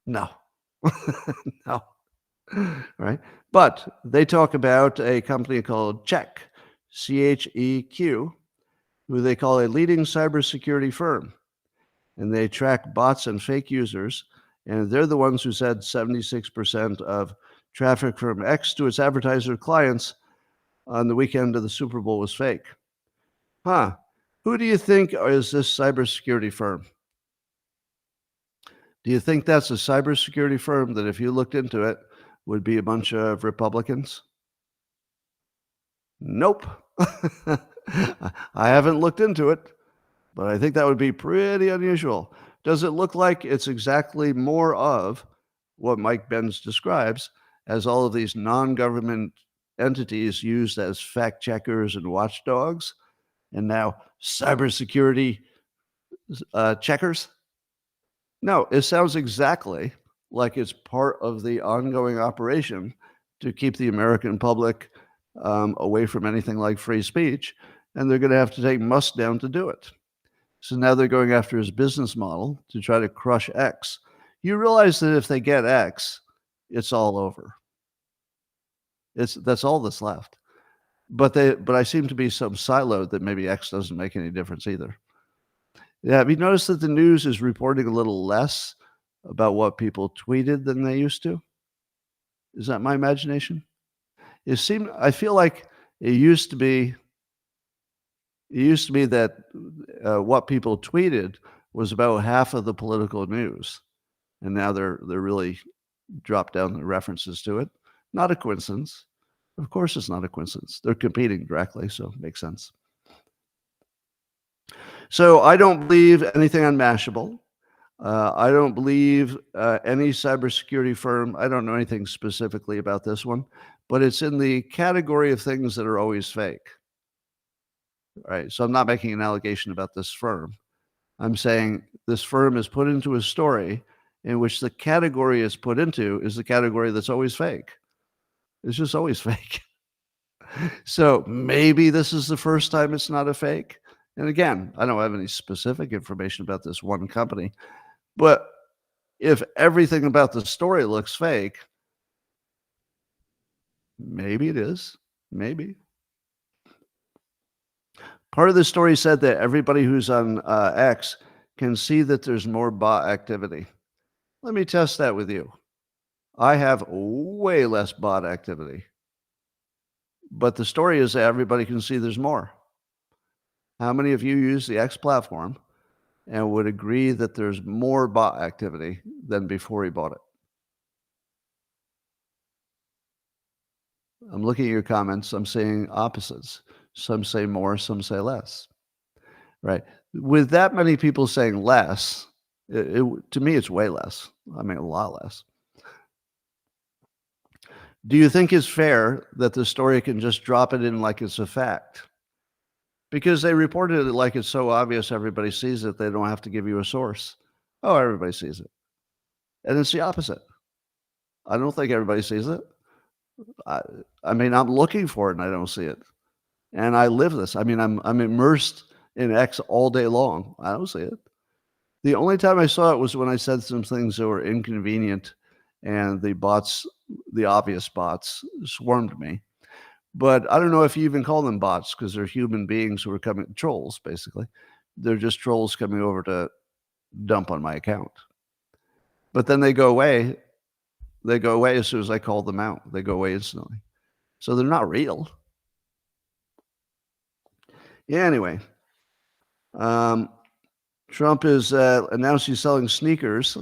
No. No. Right? But they talk about a company called Check, CHEQ, who they call a leading cybersecurity firm. And they track bots and fake users. And they're the ones who said 76% of traffic from X to its advertiser clients on the weekend of the Super Bowl was fake. Huh. Who do you think is this cybersecurity firm? Do you think that's a cybersecurity firm that, if you looked into it, would be a bunch of Republicans? Nope. I haven't looked into it, but I think that would be pretty unusual. Does it look like it's exactly more of what Mike Benz describes as all of these non-government entities used as fact checkers and watchdogs, and now cybersecurity checkers? No, it sounds exactly like it's part of the ongoing operation to keep the American public away from anything like free speech, and they're going to have to take Musk down to do it. So now they're going after his business model to try to crush X. You realize that if they get X, it's all over. That's all that's left. But I seem to be so siloed that maybe X doesn't make any difference either. Yeah, have you noticed that the news is reporting a little less about what people tweeted than they used to? Is that my imagination? I feel like it used to be that what people tweeted was about half of the political news, and now they're really dropped down the references to it. Not a coincidence. Of course, it's not a coincidence. They're competing directly, so it makes sense. So I don't believe anything on Mashable. I don't believe any cybersecurity firm. I don't know anything specifically about this one, but it's in the category of things that are always fake. Right. So I'm not making an allegation about this firm. I'm saying this firm is put into a story in which the category is put into is the category that's always fake. It's just always fake. So maybe this is the first time it's not a fake. And again, I don't have any specific information about this one company, but if everything about the story looks fake, maybe it is. Maybe. Part of the story said that everybody who's on X can see that there's more bot activity. Let me test that with you. I have way less bot activity, but the story is that everybody can see there's more. How many of you use the X platform and would agree that there's more bot activity than before he bought it? I'm looking at your comments. I'm seeing opposites. Some say more, some say less. Right. With that many people saying less, to me, it's way less. I mean, a lot less. Do you think it's fair that the story can just drop it in like it's a fact? Because they reported it like it's so obvious everybody sees it, they don't have to give you a source. Oh, everybody sees it. And it's the opposite. I don't think everybody sees it. I mean, I'm looking for it and I don't see it. And I live this. I mean, I'm immersed in X all day long. I don't see it. The only time I saw it was when I said some things that were inconvenient and the bots, the obvious bots, swarmed me. But I don't know if you even call them bots because they're human beings who are coming, trolls, basically. They're just trolls coming over to dump on my account. But then they go away. They go away as soon as I call them out. They go away instantly. So they're not real. Yeah, anyway. Trump is announced he's selling sneakers.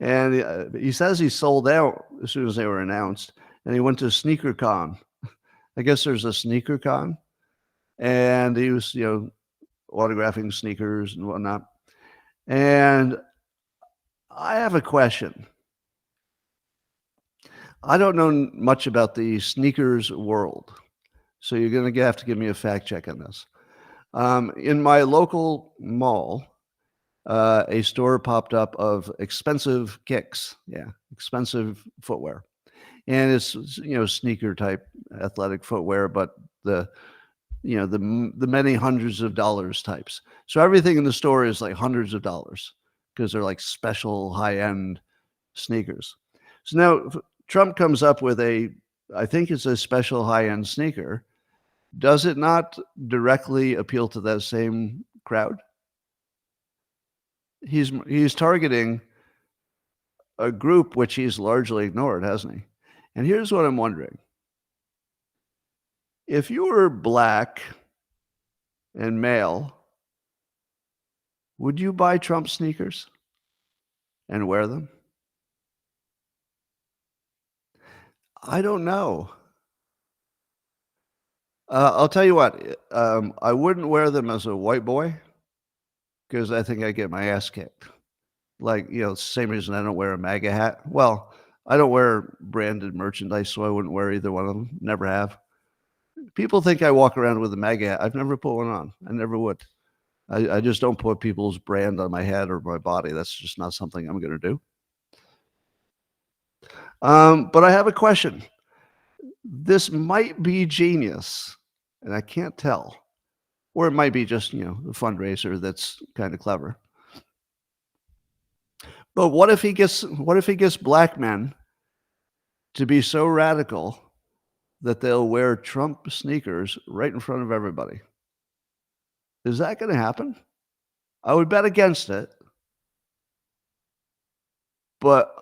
And he says he sold out as soon as they were announced, and he went to SneakerCon. I guess there's a SneakerCon, and he was, autographing sneakers and whatnot. And I have a question. I don't know much about the sneakers world, so you're going to have to give me a fact check on this. In my local mall, a store popped up of expensive kicks. Yeah, expensive footwear. And it's, sneaker type athletic footwear, but the many hundreds of dollars types. So everything in the store is like hundreds of dollars because they're like special high end sneakers. So now Trump comes up with I think it's a special high end sneaker. Does it not directly appeal to that same crowd? He's targeting a group which he's largely ignored, hasn't he? And here's what I'm wondering. If you were black and male, would you buy Trump sneakers and wear them? I don't know. I'll tell you what, I wouldn't wear them as a white boy because I think I get my ass kicked. Like, same reason I don't wear a MAGA hat. Well, I don't wear branded merchandise, so I wouldn't wear either one of them. Never have. People think I walk around with a MAGA hat. I've never put one on. I never would. I just don't put people's brand on my head or my body. That's just not something I'm going to do. But I have a question. This might be genius, and I can't tell. Or it might be just, a fundraiser that's kind of clever. But what if he gets black men to be so radical that they'll wear Trump sneakers right in front of everybody? Is that going to happen? I would bet against it. But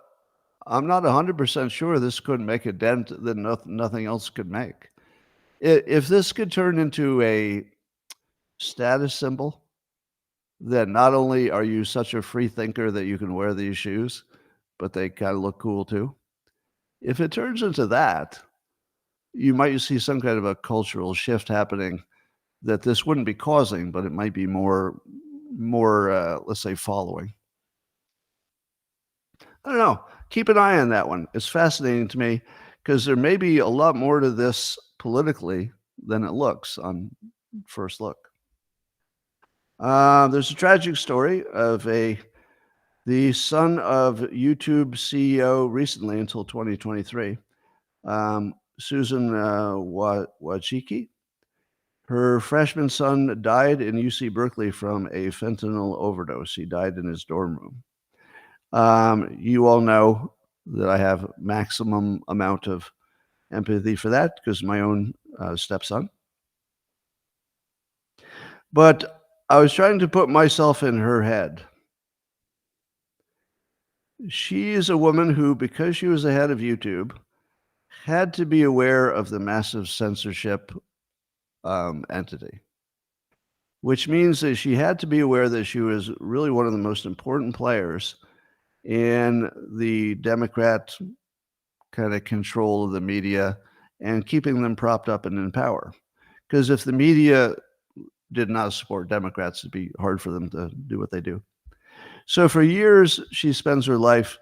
I'm not 100% sure this couldn't make a dent that nothing else could make. If this could turn into a status symbol, that not only are you such a free thinker that you can wear these shoes, but they kind of look cool too. If it turns into that, you might see some kind of a cultural shift happening that this wouldn't be causing, but it might be more, let's say, following. I don't know. Keep an eye on that one. It's fascinating to me because there may be a lot more to this politically than it looks on first look. There's a tragic story of the son of YouTube CEO recently until 2023, Susan Wojcicki. Her freshman son died in UC Berkeley from a fentanyl overdose. He died in his dorm room. You all know that I have maximum amount of empathy for that because my own stepson. But I was trying to put myself in her head. She is a woman who, because she was the head of YouTube, had to be aware of the massive censorship entity, which means that she had to be aware that she was really one of the most important players in the Democrat kind of control of the media and keeping them propped up and in power. Because if the media did not support Democrats, it'd be hard for them to do what they do. So for years, she spends her life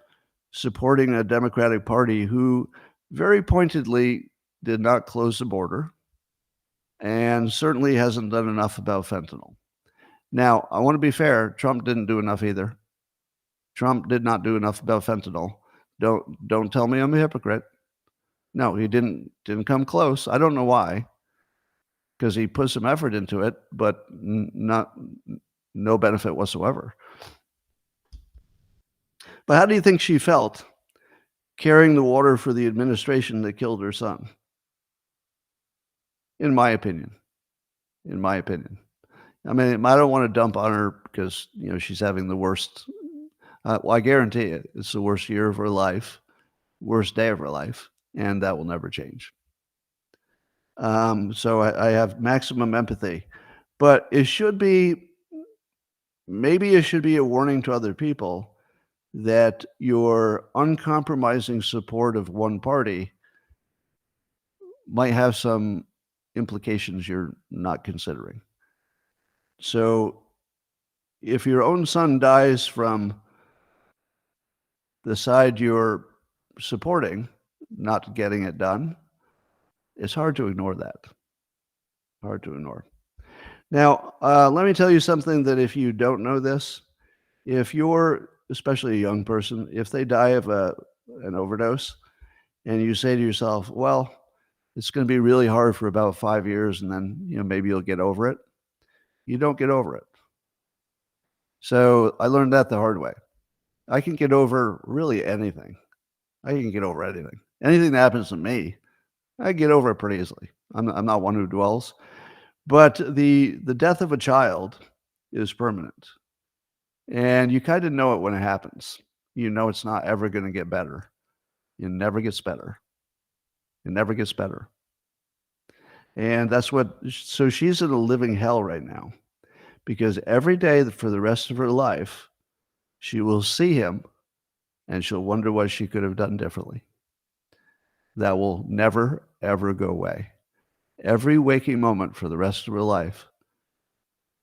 supporting a Democratic Party who very pointedly did not close the border and certainly hasn't done enough about fentanyl. Now, I want to be fair. Trump didn't do enough either. Trump did not do enough about fentanyl. Don't tell me I'm a hypocrite. No, he didn't come close. I don't know why, because he put some effort into it, but no benefit whatsoever. But how do you think she felt carrying the water for the administration that killed her son? In my opinion. I mean, I don't want to dump on her because, she's having the worst. Well, I guarantee it. It's the worst year of her life, worst day of her life, and that will never change. So I have maximum empathy, but maybe it should be a warning to other people that your uncompromising support of one party might have some implications you're not considering. So if your own son dies from the side you're supporting, not getting it done, it's hard to ignore that. Hard to ignore. Now, let me tell you something that if you don't know this, if you're, especially a young person, if they die of an overdose and you say to yourself, well, it's going to be really hard for about 5 years and then, maybe you'll get over it. You don't get over it. So I learned that the hard way. I can get over really anything. I can get over anything. Anything that happens to me, I get over it pretty easily. I'm not one who dwells. But the death of a child is permanent. And you kind of know it when it happens. You know it's not ever going to get better. It never gets better. It never gets better. And so she's in a living hell right now. Because every day for the rest of her life, she will see him and she'll wonder what she could have done differently. That will never, ever go away. Every waking moment for the rest of her life,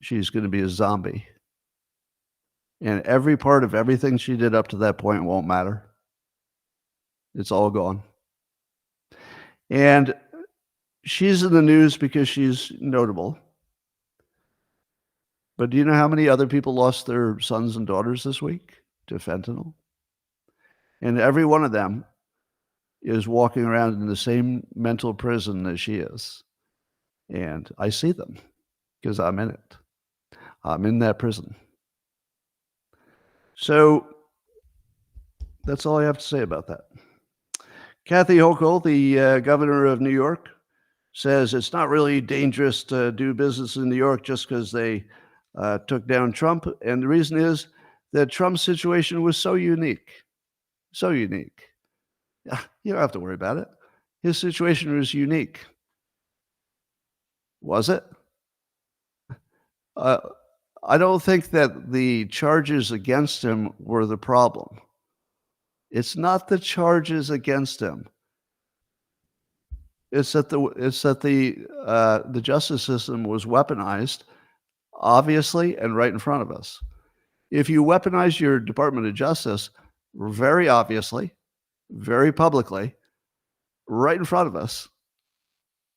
she's going to be a zombie. And every part of everything she did up to that point won't matter. It's all gone. And she's in the news because she's notable. But do you know how many other people lost their sons and daughters this week to fentanyl? And every one of them is walking around in the same mental prison as she is. And I see them because I'm in it. I'm in that prison. So that's all I have to say about that. Kathy Hochul, the governor of New York, says it's not really dangerous to do business in New York just because they took down Trump. And the reason is that Trump's situation was so unique. So unique. You don't have to worry about it. His situation was unique. Was it? I don't think that the charges against him were the problem. It's not the charges against him. It's that the justice system was weaponized, obviously, and right in front of us. If you weaponize your Department of Justice very obviously, very publicly, right in front of us,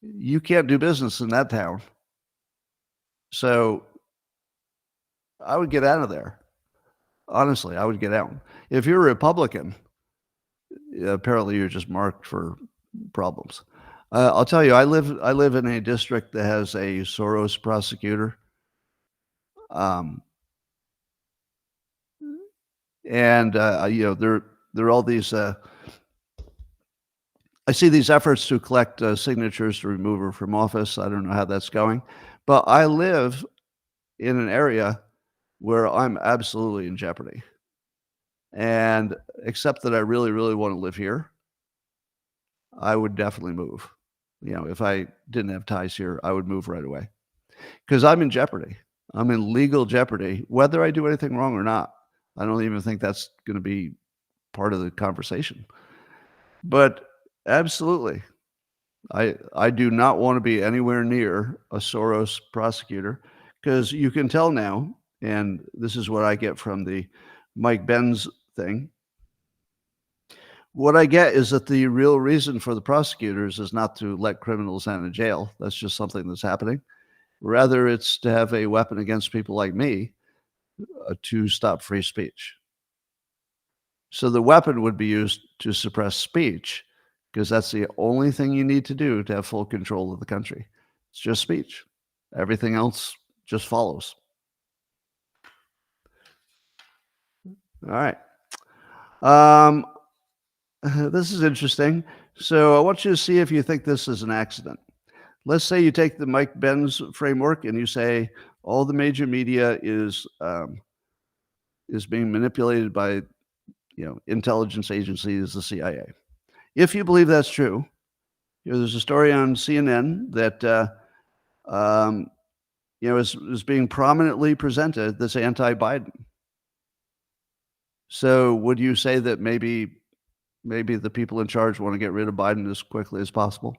you can't do business in that town. So I would get out of there. Honestly, I would get out. If you're a Republican, apparently you're just marked for problems. I'll tell you, I live in a district that has a Soros prosecutor. And there are all these. I see these efforts to collect signatures to remove her from office. I don't know how that's going, but I live in an area where I'm absolutely in jeopardy. And except that I really, really want to live here, I would definitely move. If I didn't have ties here, I would move right away because I'm in jeopardy. I'm in legal jeopardy, whether I do anything wrong or not. I don't even think that's going to be part of the conversation. But absolutely, I do not want to be anywhere near a Soros prosecutor because you can tell now, and this is what I get from the Mike Benz thing. What I get is that the real reason for the prosecutors is not to let criminals out of jail. That's just something that's happening. Rather, it's to have a weapon against people like me to stop free speech. So the weapon would be used to suppress speech because that's the only thing you need to do to have full control of the country. It's just speech. Everything else just follows. All right. This is interesting. So I want you to see if you think this is an accident. Let's say you take the Mike Benz framework and you say all the major media is being manipulated by, intelligence agencies, the CIA. If you believe that's true, there's a story on CNN that is being prominently presented that's anti-Biden. So would you say that maybe the people in charge want to get rid of Biden as quickly as possible?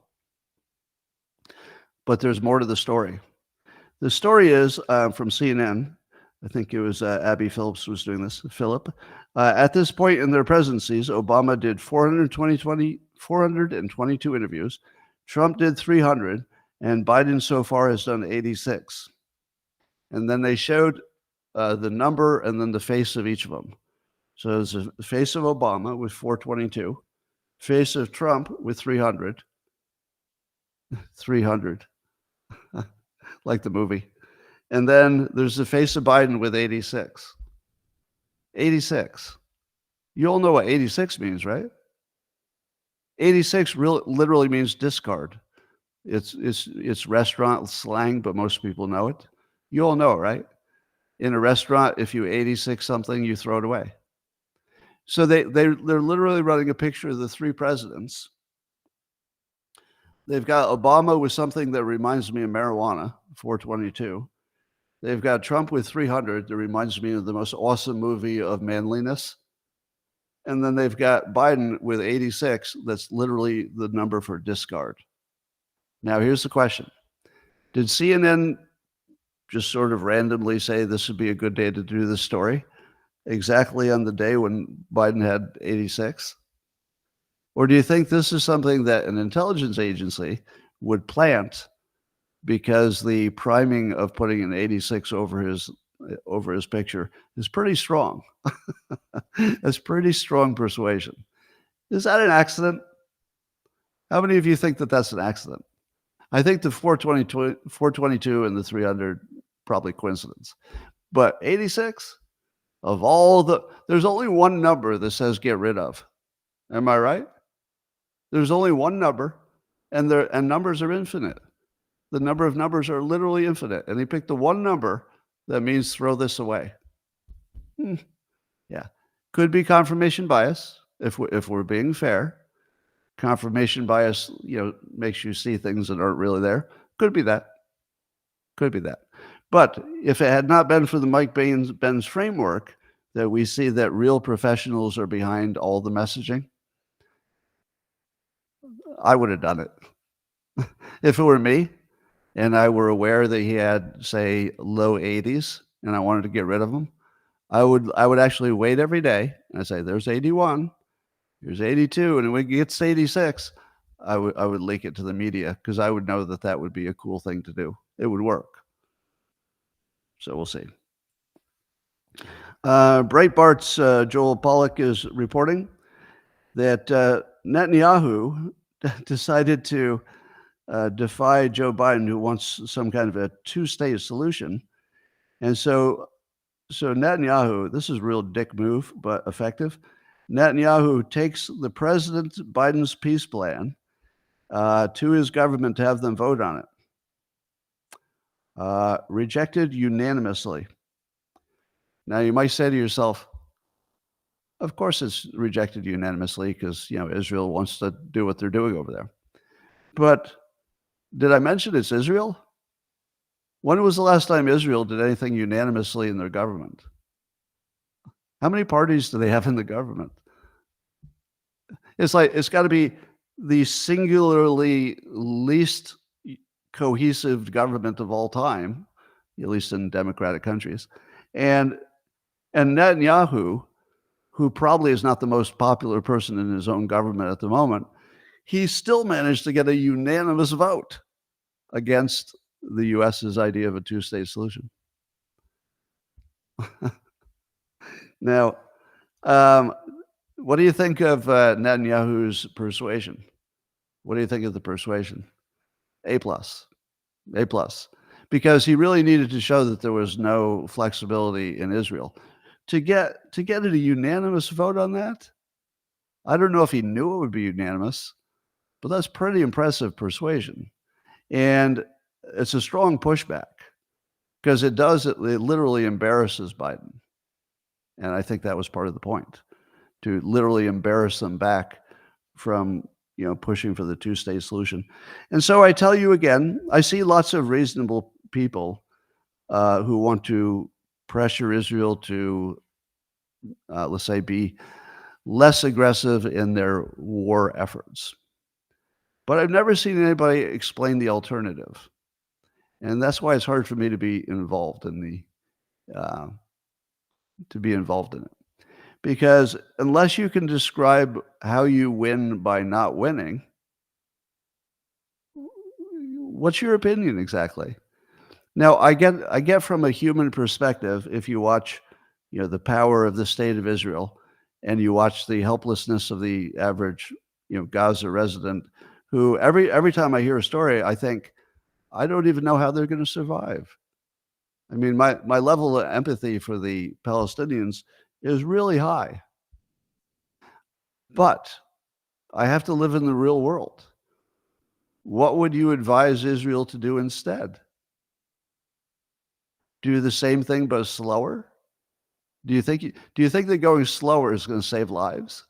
But there's more to the story. The story is from CNN. I think it was Abby Phillips was doing this. Philip. At this point in their presidencies, Obama did 422 interviews. Trump did 300, and Biden so far has done 86. And then they showed the number and then the face of each of them. So there's the face of Obama with 422, face of Trump with 300, 300, like the movie. And then there's the face of Biden with 86. 86. You all know what 86 means, right? 86 literally means discard. It's restaurant slang, but most people know it. You all know it, right? In a restaurant, if you 86 something, you throw it away. So they're literally running a picture of the three presidents. They've got Obama with something that reminds me of marijuana, 422. They've got Trump with 300 that reminds me of the most awesome movie of manliness. And then they've got Biden with 86. That's literally the number for discard. Now, here's the question. Did CNN just sort of randomly say this would be a good day to do this story exactly on the day when Biden had 86? Or do you think this is something that an intelligence agency would plant because the priming of putting an 86 over his picture is pretty strong? That's pretty strong persuasion. Is that an accident? How many of you think that that's an accident? I think the 422 and the 300 probably coincidence. But 86, of all there's only one number that says get rid of. Am I right? There's only one number, and numbers are infinite. The number of numbers are literally infinite, and he picked the one number that means throw this away. Yeah, could be confirmation bias if we're being fair. Confirmation bias, makes you see things that aren't really there. Could be that. Could be that. But if it had not been for the Mike Benz framework, that we see that real professionals are behind all the messaging, I would have done it. If it were me and I were aware that he had, say, low 80s and I wanted to get rid of him, I would actually wait every day and I'd say, there's 81, here's 82, and when it gets 86, I would leak it to the media because I would know that would be a cool thing to do. It would work. So we'll see. Breitbart's Joel Pollack is reporting that Netanyahu decided to defy Joe Biden, who wants some kind of a two-state solution. And so Netanyahu, this is a real dick move, but effective. Netanyahu takes the President Biden's peace plan to his government to have them vote on it. Rejected unanimously. Now, you might say to yourself, of course it's rejected unanimously because, Israel wants to do what they're doing over there. But did I mention it's Israel? When was the last time Israel did anything unanimously in their government? How many parties do they have in the government? It's like, it's got to be the singularly least cohesive government of all time, at least in democratic countries. And Netanyahu, who probably is not the most popular person in his own government at the moment, he still managed to get a unanimous vote against the U.S.'s idea of a two-state solution. Now, what do you think of Netanyahu's persuasion? What do you think of the persuasion? A+. Because he really needed to show that there was no flexibility in Israel. To get a unanimous vote on that, I don't know if he knew it would be unanimous, but that's pretty impressive persuasion. And it's a strong pushback because it literally embarrasses Biden. And I think that was part of the point, to literally embarrass them back from, pushing for the two-state solution. And so I tell you again, I see lots of reasonable people who want to pressure Israel to let's say, be less aggressive in their war efforts. But I've never seen anybody explain the alternative, and that's why it's hard for me uh, to be involved in it. Because unless you can describe how you win by not winning, what's your opinion exactly? Now, I get from a human perspective, if you watch, the power of the state of Israel, and you watch the helplessness of the average, Gaza resident, who every time I hear a story, I think, I don't even know how they're gonna survive. I mean, my level of empathy for the Palestinians is really high, but I have to live in the real world. What would you advise Israel to do instead? Do the same thing but slower? Do you think that going slower is gonna save lives?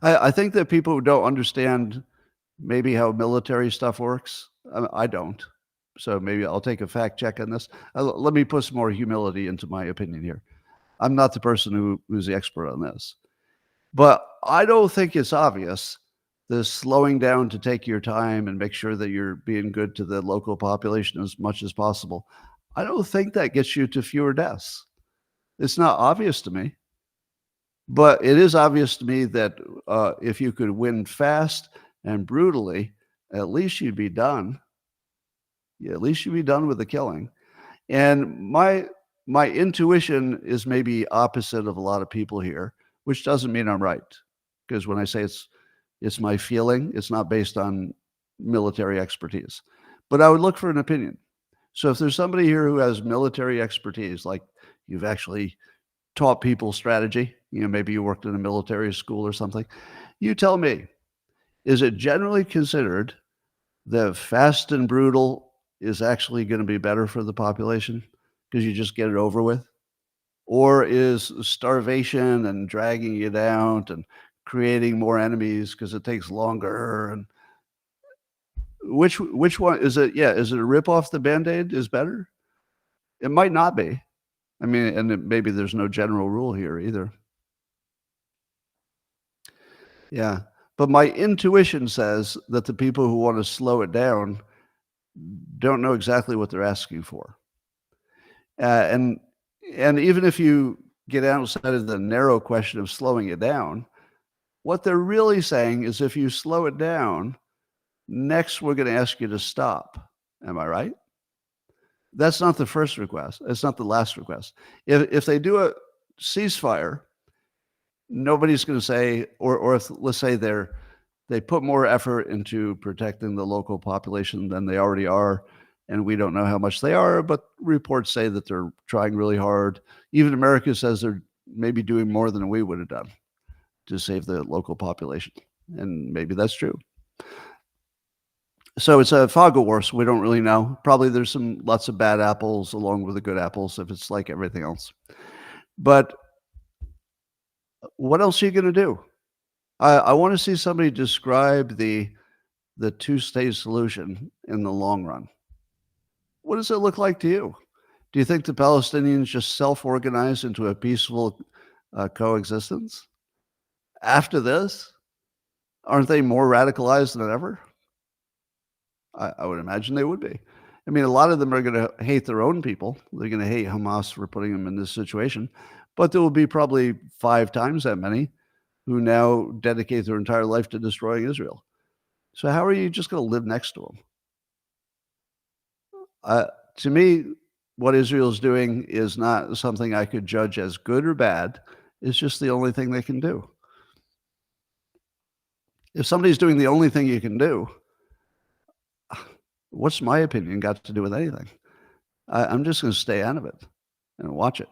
I think that people who don't understand maybe how military stuff works, I don't. So maybe I'll take a fact check on this. Let me put some more humility into my opinion here. I'm not the person who's the expert on this. But I don't think it's obvious, the slowing down to take your time and make sure that you're being good to the local population as much as possible. I don't think that gets you to fewer deaths. It's not obvious to me, but it is obvious to me that if you could win fast and brutally, at least you'd be done. Yeah, at least you'd be done with the killing. And my intuition is maybe opposite of a lot of people here, which doesn't mean I'm right. Because when I say it's my feeling, it's not based on military expertise. But I would look for an opinion. So if there's somebody here who has military expertise, like you've actually taught people strategy, maybe you worked in a military school or something, you tell me, is it generally considered that fast and brutal is actually going to be better for the population because you just get it over with? Or is starvation and dragging you down and creating more enemies because it takes longer? And which one is it? Yeah, is it a rip off the Band-Aid is better? It might not be. I mean, maybe there's no general rule here either. Yeah. But my intuition says that the people who want to slow it down don't know exactly what they're asking for. And even if you get outside of the narrow question of slowing it down, what they're really saying is if you slow it down, next we're going to ask you to stop. Am I right? That's not the first request. It's not the last request. If they do a ceasefire, nobody's going to say, or if let's say they put more effort into protecting the local population than they already are, and we don't know how much they are, but reports say that they're trying really hard. Even America says they're maybe doing more than we would have done to save the local population, and maybe that's true. So it's a fog of war, so we don't really know. Probably there's lots of bad apples along with the good apples if it's like everything else. But what else are you going to do? I want to see somebody describe the two-state solution in the long run. What does it look like to you? Do you think the Palestinians just self-organize into a peaceful coexistence? After this, aren't they more radicalized than ever? I would imagine they would be. I mean, a lot of them are going to hate their own people. They're going to hate Hamas for putting them in this situation. But there will be probably 5 times that many who now dedicate their entire life to destroying Israel. So how are you just going to live next to them? To me, what Israel's doing is not something I could judge as good or bad. It's just the only thing they can do. If somebody's doing the only thing you can do, what's my opinion got to do with anything? I'm just going to stay out of it and watch it.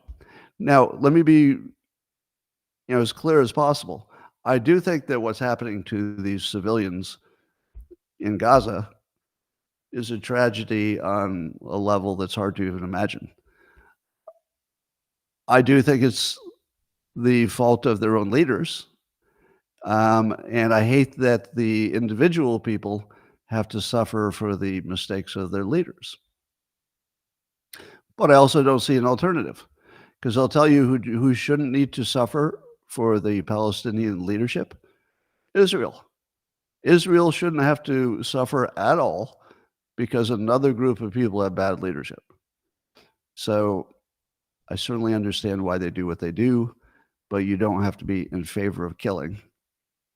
Now, let me be as clear as possible. I do think that what's happening to these civilians in Gaza is a tragedy on a level that's hard to even imagine. I do think it's the fault of their own leaders. And I hate that the individual people have to suffer for the mistakes of their leaders. But I also don't see an alternative because I'll tell you who shouldn't need to suffer for the Palestinian leadership: Israel. Israel shouldn't have to suffer at all because another group of people have bad leadership. So I certainly understand why they do what they do, but you don't have to be in favor of killing.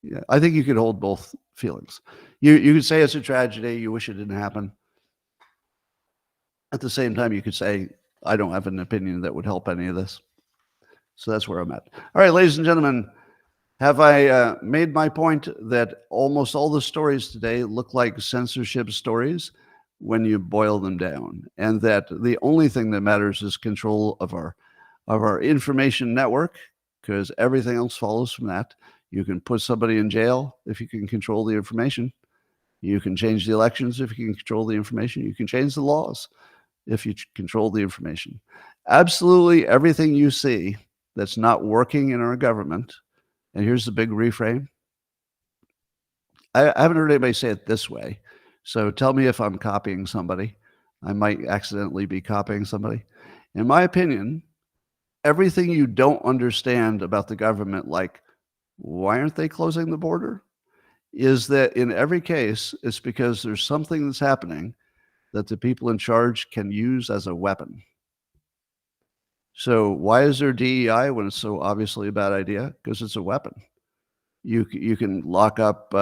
Yeah, I think you could hold both feelings. You could say it's a tragedy, you wish it didn't happen. At the same time, you could say, I don't have an opinion that would help any of this. So that's where I'm at. All right, ladies and gentlemen, have I made my point that almost all the stories today look like censorship stories when you boil them down, and that the only thing that matters is control of our information network, because everything else follows from that. You can put somebody in jail if you can control the information. You can change the elections if you can control the information. You can change the laws if you control the information. Absolutely everything you see that's not working in our government, and here's the big reframe. I haven't heard anybody say it this way, so tell me if I'm copying somebody. I might accidentally be copying somebody. In my opinion, everything you don't understand about the government, like why aren't they closing the border, is that in every case, it's because there's something that's happening that the people in charge can use as a weapon. So why is there DEI when it's so obviously a bad idea? Because it's a weapon. You can lock up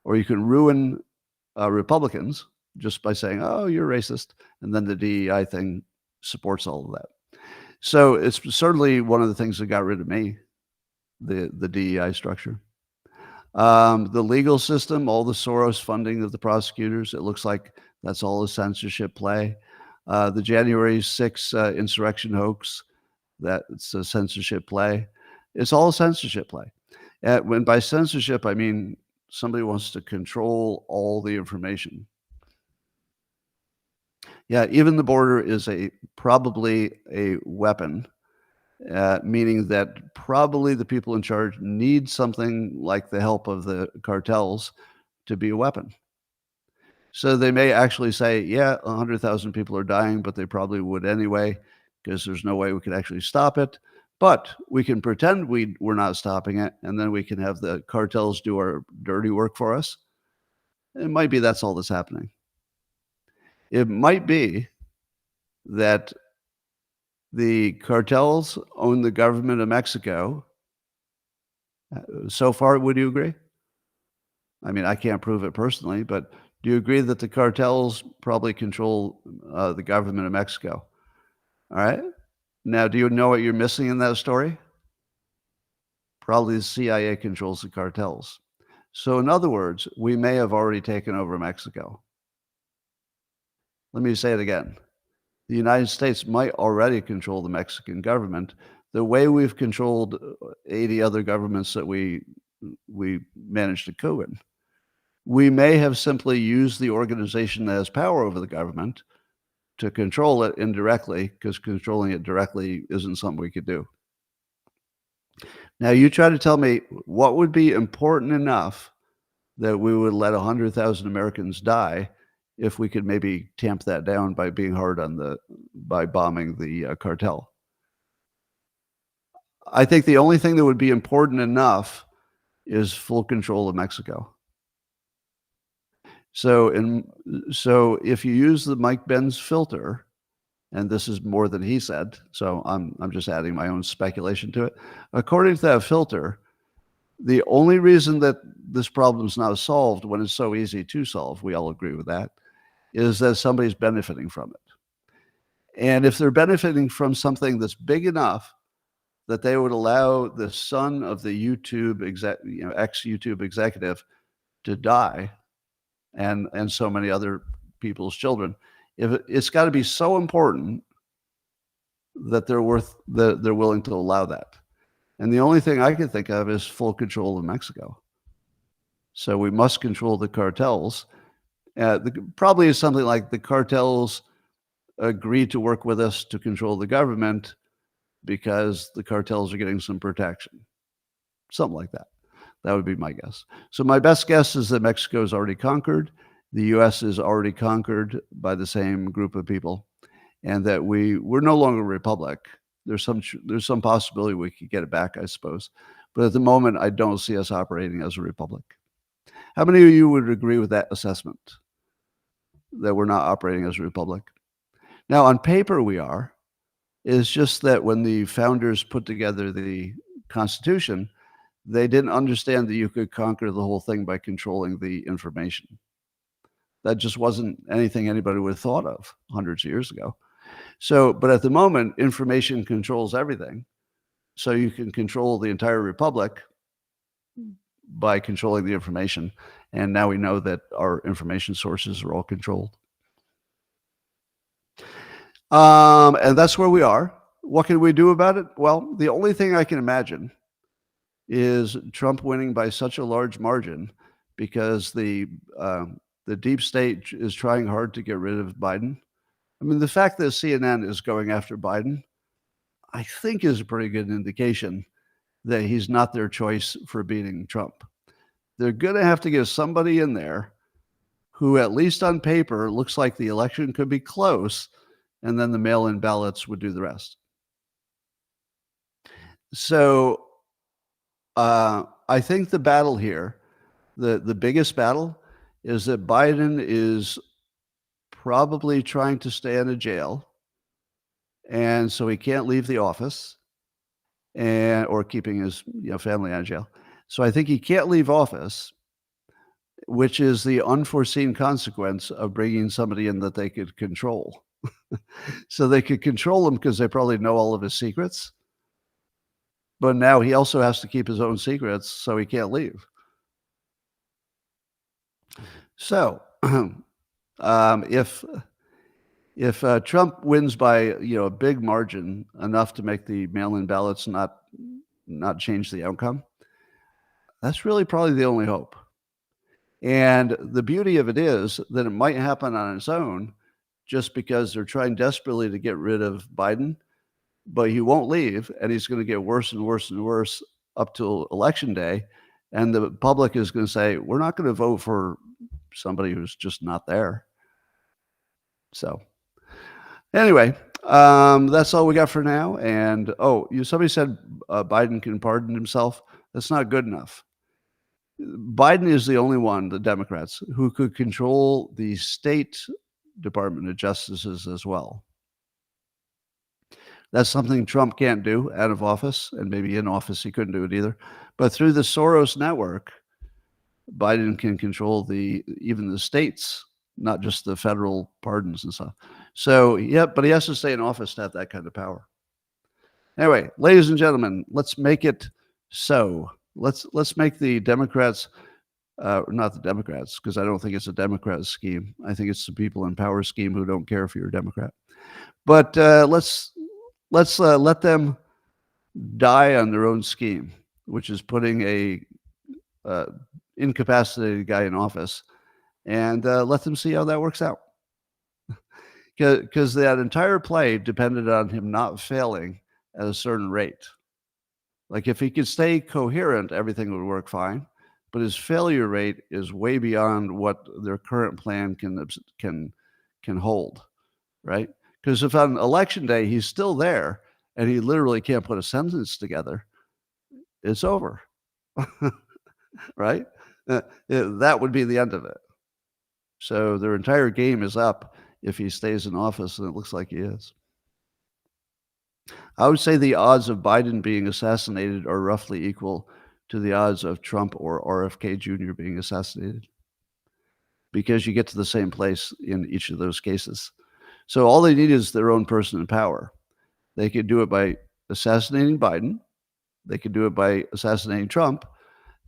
or you can ruin Republicans just by saying, oh, you're racist. And then the DEI thing supports all of that. So it's certainly one of the things that got rid of me, the DEI structure. The legal system, all the Soros funding of the prosecutors, it looks like that's all a censorship play. The January 6th insurrection hoax, that's a censorship play. It's all a censorship play. When by censorship, I mean somebody wants to control all the information. Yeah, even the border is probably a weapon, meaning that probably the people in charge need something like the help of the cartels to be a weapon. So they may actually say, yeah, 100,000 people are dying, but they probably would anyway, because there's no way we could actually stop it. But we can pretend we're not stopping it, and then we can have the cartels do our dirty work for us. It might be that's all that's happening. It might be that the cartels own the government of Mexico. So far, would you agree? I mean, I can't prove it personally, but do you agree that the cartels probably control the government of Mexico? All right. Now, do you know what you're missing in that story? Probably the CIA controls the cartels. So in other words, we may have already taken over Mexico. Let me say it again. The United States might already control the Mexican government the way we've controlled 80 other governments that we managed to coup in. We may have simply used the organization that has power over the government to control it indirectly, because controlling it directly isn't something we could do. Now, you try to tell me what would be important enough that we would let 100,000 Americans die if we could maybe tamp that down by being hard on by bombing the cartel. I think the only thing that would be important enough is full control of Mexico. So if you use the Mike Benz filter, and this is more than he said, so I'm just adding my own speculation to it. According to that filter, the only reason that this problem is not solved when it's so easy to solve, we all agree with that, is that somebody's benefiting from it. And if they're benefiting from something that's big enough that they would allow the son of the YouTube ex-YouTube executive to die, and so many other people's children, it's got to be so important that they're willing to allow that. And the only thing I can think of is full control of Mexico. So we must control the cartels. Probably is something like the cartels agree to work with us to control the government because the cartels are getting some protection. Something like that. That would be my guess. So my best guess is that Mexico is already conquered. The U.S. is already conquered by the same group of people, and that we're no longer a republic. There's some possibility we could get it back, I suppose. But at the moment, I don't see us operating as a republic. How many of you would agree with that assessment, that we're not operating as a republic? Now, on paper, we are. It's just that when the founders put together the Constitution, they didn't understand that you could conquer the whole thing by controlling the information. That just wasn't anything anybody would have thought of hundreds of years ago. So, but at the moment, information controls everything. So you can control the entire republic by controlling the information. And now we know that our information sources are all controlled. And that's where we are. What can we do about it? Well, the only thing I can imagine is Trump winning by such a large margin, because the deep state is trying hard to get rid of Biden. I mean, the fact that CNN is going after Biden, I think, is a pretty good indication that he's not their choice for beating Trump. They're going to have to get somebody in there who, at least on paper, looks like the election could be close, and then the mail-in ballots would do the rest. So I think the battle here, the biggest battle, is that Biden is probably trying to stay in a jail, and so he can't leave the office, or keeping his family out of jail. So I think he can't leave office, which is the unforeseen consequence of bringing somebody in that they could control. So they could control him because they probably know all of his secrets. But now he also has to keep his own secrets, so he can't leave. So if Trump wins by a big margin, enough to make the mail-in ballots not change the outcome, that's really probably the only hope. And the beauty of it is that it might happen on its own, just because they're trying desperately to get rid of Biden, but he won't leave, and he's going to get worse and worse and worse up till election day. And the public is going to say, we're not going to vote for somebody who's just not there. So anyway, that's all we got for now. And somebody said Biden can pardon himself. That's not good enough. Biden is the only one, the Democrats, who could control the state Department of Justices as well. That's something Trump can't do out of office, and maybe in office he couldn't do it either. But through the Soros network, Biden can control even the states, not just the federal pardons and stuff. So, but he has to stay in office to have that kind of power. Anyway, ladies and gentlemen, let's make it so. Let's make the Democrats, not the Democrats, because I don't think it's a Democrat scheme. I think it's the people in power scheme who don't care if you're a Democrat. But let's let them die on their own scheme, which is putting a incapacitated guy in office, and let them see how that works out. Because that entire play depended on him not failing at a certain rate. Like, if he could stay coherent, everything would work fine. But his failure rate is way beyond what their current plan can hold, right? Because if on election day he's still there and he literally can't put a sentence together, it's over, right? That would be the end of it. So their entire game is up if he stays in office, and it looks like he is. I would say the odds of Biden being assassinated are roughly equal to the odds of Trump or RFK Jr. being assassinated, because you get to the same place in each of those cases. So all they need is their own person in power. They could do it by assassinating Biden. They could do it by assassinating Trump.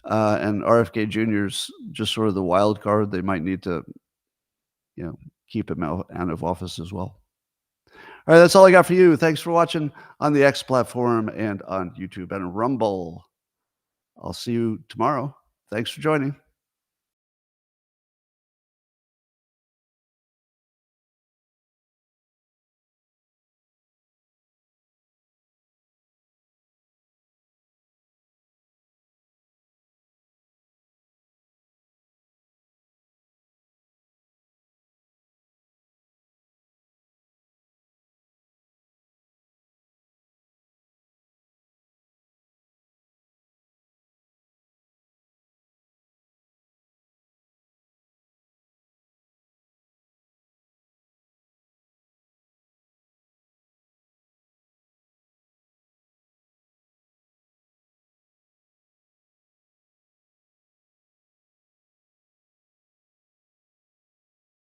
And RFK Jr. is just sort of the wild card. They might need to, keep him out of office as well. All right, that's all I got for you. Thanks for watching on the X platform and on YouTube and Rumble. I'll see you tomorrow. Thanks for joining.